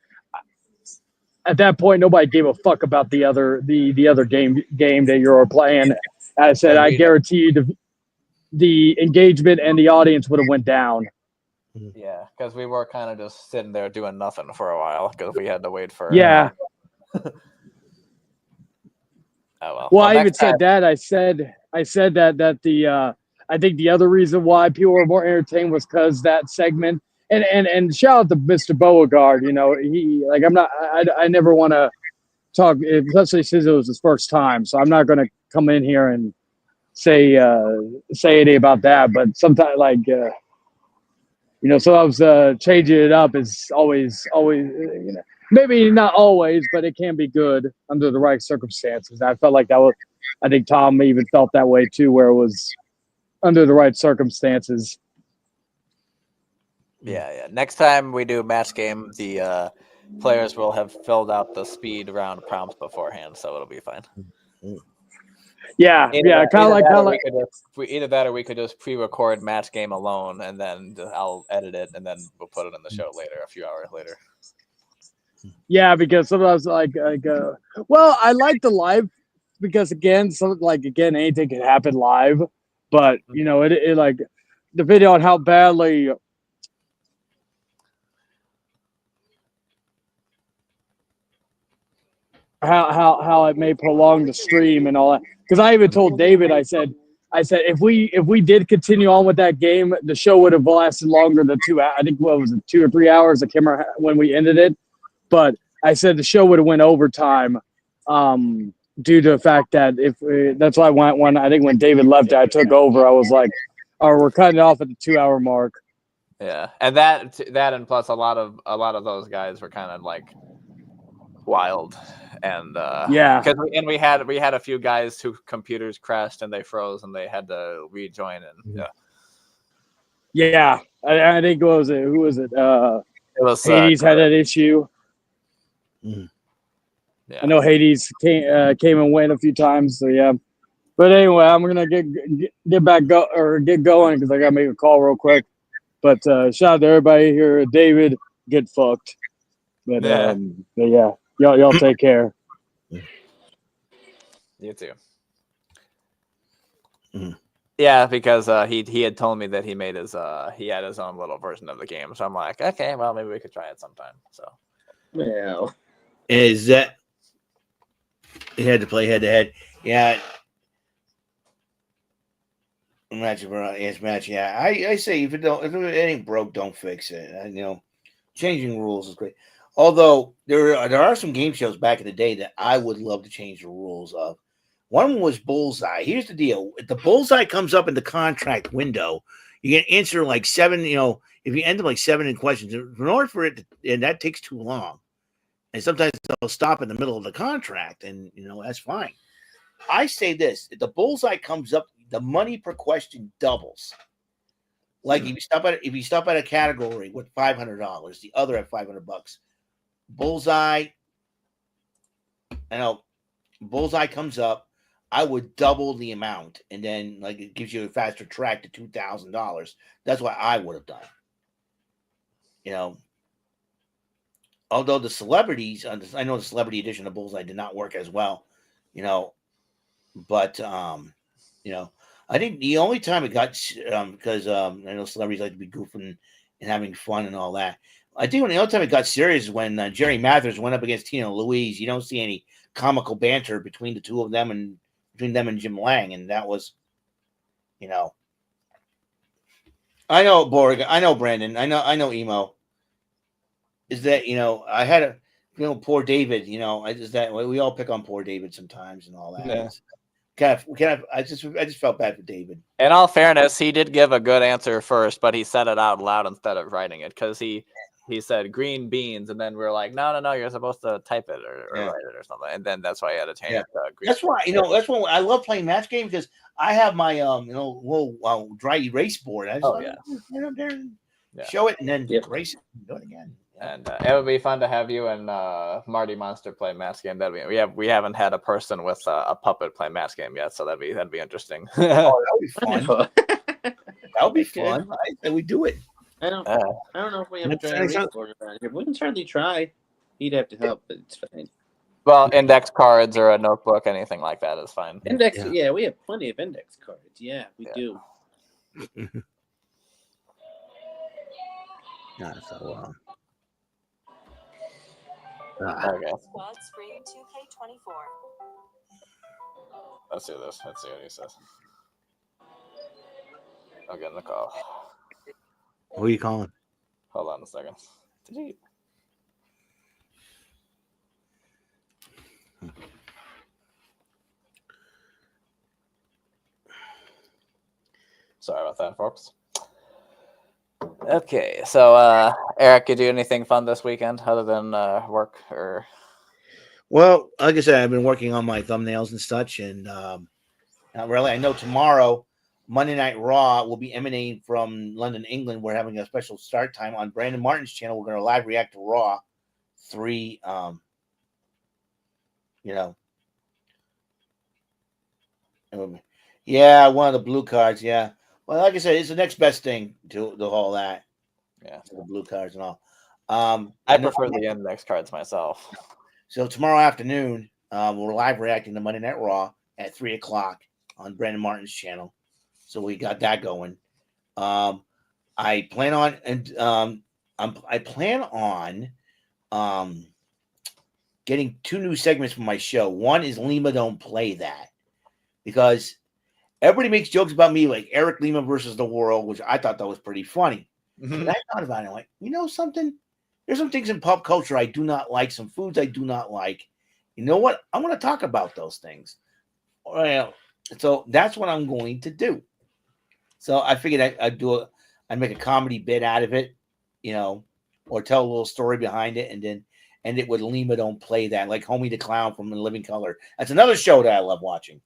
At that point, nobody gave a fuck about the other game that you're playing. I said, I guarantee you the engagement and the audience would have went down. Yeah, because we were kind of just sitting there doing nothing for a while because we had to wait for. Yeah. Oh well. Well, I even said that. I said that the I think the other reason why people were more entertained was because that segment. And shout out to Mr. Beauregard. He I never want to talk, especially since it was his first time. So I'm not going to come in here and say anything about that. But sometimes, sometimes changing it up is always, maybe not always, but it can be good under the right circumstances. I felt like that was, I think Tom even felt that way too, where it was under the right circumstances. Yeah. Next time we do a match game, the players will have filled out the speed round prompts beforehand, so it'll be fine. Yeah, kind of like either that or we could just pre-record match game alone, and then I'll edit it, and then we'll put it in the show later, a few hours later. Yeah, because sometimes well, I like the live because again, anything can happen live, but it like depending on how badly. How it may prolong the stream and all that. Because I even told David, I said if we did continue on with that game, the show would have lasted longer than 2 hours. I think what was it, 2 or 3 hours? I can't remember when we ended it, but I said the show would have went overtime due to the fact that that's why when I think when David left, I took over. I was like, "Oh, we're cutting it off at the 2 hour mark." Yeah, and that and plus a lot of those guys were kind of like wild, and Yeah. because we had a few guys whose computers crashed and they froze and they had to rejoin, and Yeah, I think who was it? it was Hades had that issue. Mhm. Yeah. I know Hades came and went a few times. So yeah. But anyway, I'm gonna get going because I gotta make a call real quick. But shout out to everybody here. David, get fucked. But yeah, y'all take care. You too. Mhm. Yeah, because he had told me that he made he had his own little version of the game. So I'm like, okay, well maybe we could try it sometime. So Well, Is that he had to play head to head? Yeah. Match, yeah. I say if it ain't broke, don't fix it. Changing rules is great. Although there are some game shows back in the day that I would love to change the rules of. One was Bullseye. Here's the deal: if the Bullseye comes up in the contract window, you can answer like 7. If you end up like 7 in questions, in order for it, and that takes too long. And sometimes they'll stop in the middle of the contract, and that's fine. I say this: if the Bullseye comes up, the money per question doubles. Like if you stop at a category with $500, the other at $500. Bullseye, Bullseye comes up, I would double the amount, and then like it gives you a faster track to $2,000. That's what I would have done. Although the celebrities, I know the celebrity edition of Bullseye did not work as well, but I think the only time it got because I know celebrities like to be goofing and having fun and all that. I think the only time it got serious is when Jerry Mathers went up against Tina Louise. You don't see any comical banter between the two of them and between them and Jim Lang, and that was, I know Borg, I know Brandon, I know Emo. Is that I had poor David. Is that we all pick on poor David sometimes and all that. Yeah. I just felt bad for David. In all fairness, he did give a good answer first, but he said it out loud instead of writing it because he said green beans, and then we were like, no, you're supposed to type it or write it or something, and then that's why I had to change it. Green That's why that's why I love playing match games because I have my little dry erase board. I just show it and then erase it and do it again. And it would be fun to have you and Marty Monster play Mask Game. We haven't had a person with a puppet play Mask Game yet, so that'd be interesting. Oh, that would be fun. That would be fun. I say we do it. I don't know if we have a dry erase board around here. We can certainly try. He'd have to help, but it's fine. Well, index cards or a notebook, anything like that is fine. Index, yeah, we have plenty of index cards. Yeah, we do. Not so Okay. Squad screen 2K24. Let's do this. Let's see what he says. I'll get in the call. Who are you calling? Hold on a second. Sorry about that, folks. Okay, so Eric, you do anything fun this weekend other than work or? Well, like I said, I've been working on my thumbnails and such, and not really. I know tomorrow, Monday Night Raw will be emanating from London, England. We're having a special start time on Brandon Martin's channel. We're going to live react to Raw 3. Yeah, one of the blue cards. Yeah. Well, like I said, it's the next best thing to all that. Yeah, the blue cards and all. I prefer the index cards myself. So tomorrow afternoon, we're live reacting to Monday Night Raw at 3:00 on Brandon Martin's channel. So we got that going. I plan on getting 2 new segments for my show. One is Lima Don't Play That, because everybody makes jokes about me like Eric Lima versus the world, which I thought that was pretty funny. And I thought about it, like, something? There's some things in pop culture I do not like, some foods I do not like. You know what? I'm going to talk about those things. Well, so that's what I'm going to do. So I figured I'd do I'd make a comedy bit out of it, you know, or tell a little story behind it, and then end it with Lima Don't Play That, like Homie the Clown from In Living Color. That's another show that I love watching.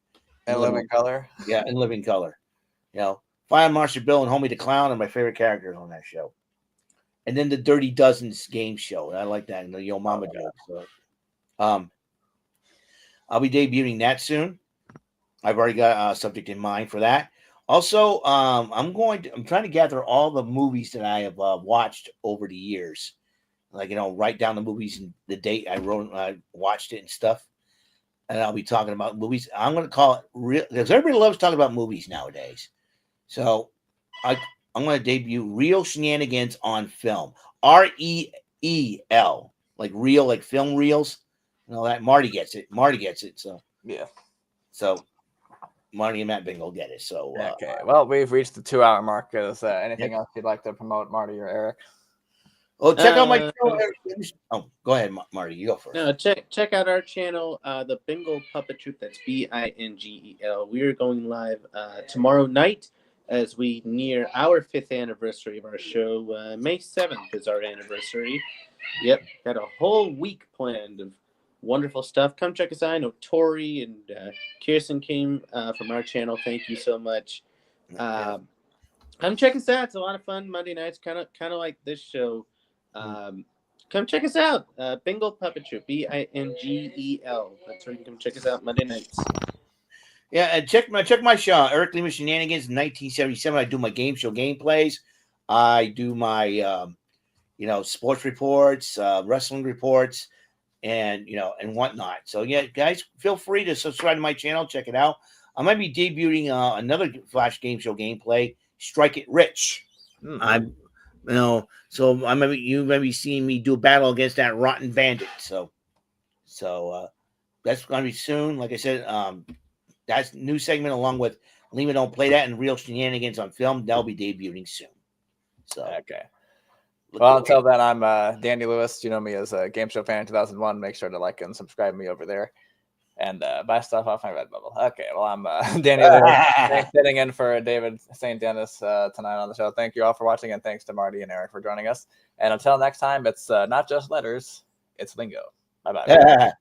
In Living Color. Yeah, In Living Color. You know, Fire Marshal Bill and Homie the Clown are my favorite characters on that show. And then the Dirty Dozens game show. I like that. And the Yo Mama joke. So, I'll be debuting that soon. I've already got a subject in mind for that. Also, I'm trying to gather all the movies that I have watched over the years. Like, you know, write down the movies and the date I watched it and stuff. And I'll be talking about movies. I'm going to call it real, because everybody loves talking about movies nowadays. So I'm going to debut Real Shenanigans on Film. REEL, like real, like film reels. You know that Marty gets it. So yeah. So Marty and Matt Bingle get it. So okay. Well, we've reached the 2-hour mark. Is anything else you'd like to promote, Marty or Eric? Oh, check out my show. Oh, go ahead, Marty. You go first. No, check out our channel, the Bingle Puppet Troupe. That's BINGEL. We are going live tomorrow night as we near our 5th anniversary of our show. May 7th is our anniversary. Yep, got a whole week planned of wonderful stuff. Come check us out. I know Tori and Kirsten came from our channel. Thank you so much. Come check us out. It's a lot of fun. Monday nights, kind of like this show. Come check us out. Bingle Puppet Troupe, BINGEL. That's where you can come check us out Monday nights. Yeah, and check my show, Eric Lima Shenanigans. In 1977, I do my game show gameplays. I do my sports reports, wrestling reports, and and whatnot. So yeah, guys, feel free to subscribe to my channel. Check it out. I might be debuting another Flash game show gameplay, Strike It Rich. So you may be seeing me do a battle against that rotten bandit. So that's going to be soon. Like I said, that's a new segment along with Lima Don't Play That and Real Shenanigans on Film. That'll be debuting soon. So okay. Well, until then, I'm Danny Lewis. You know me as Game Show Fan 2001. Make sure to like and subscribe me over there. And buy stuff off my Redbubble. Okay, well, I'm Danny Lewis, sitting in for David St. Dennis tonight on the show. Thank you all for watching, and thanks to Marty and Eric for joining us. And until next time, it's not just letters, it's lingo. Bye-bye.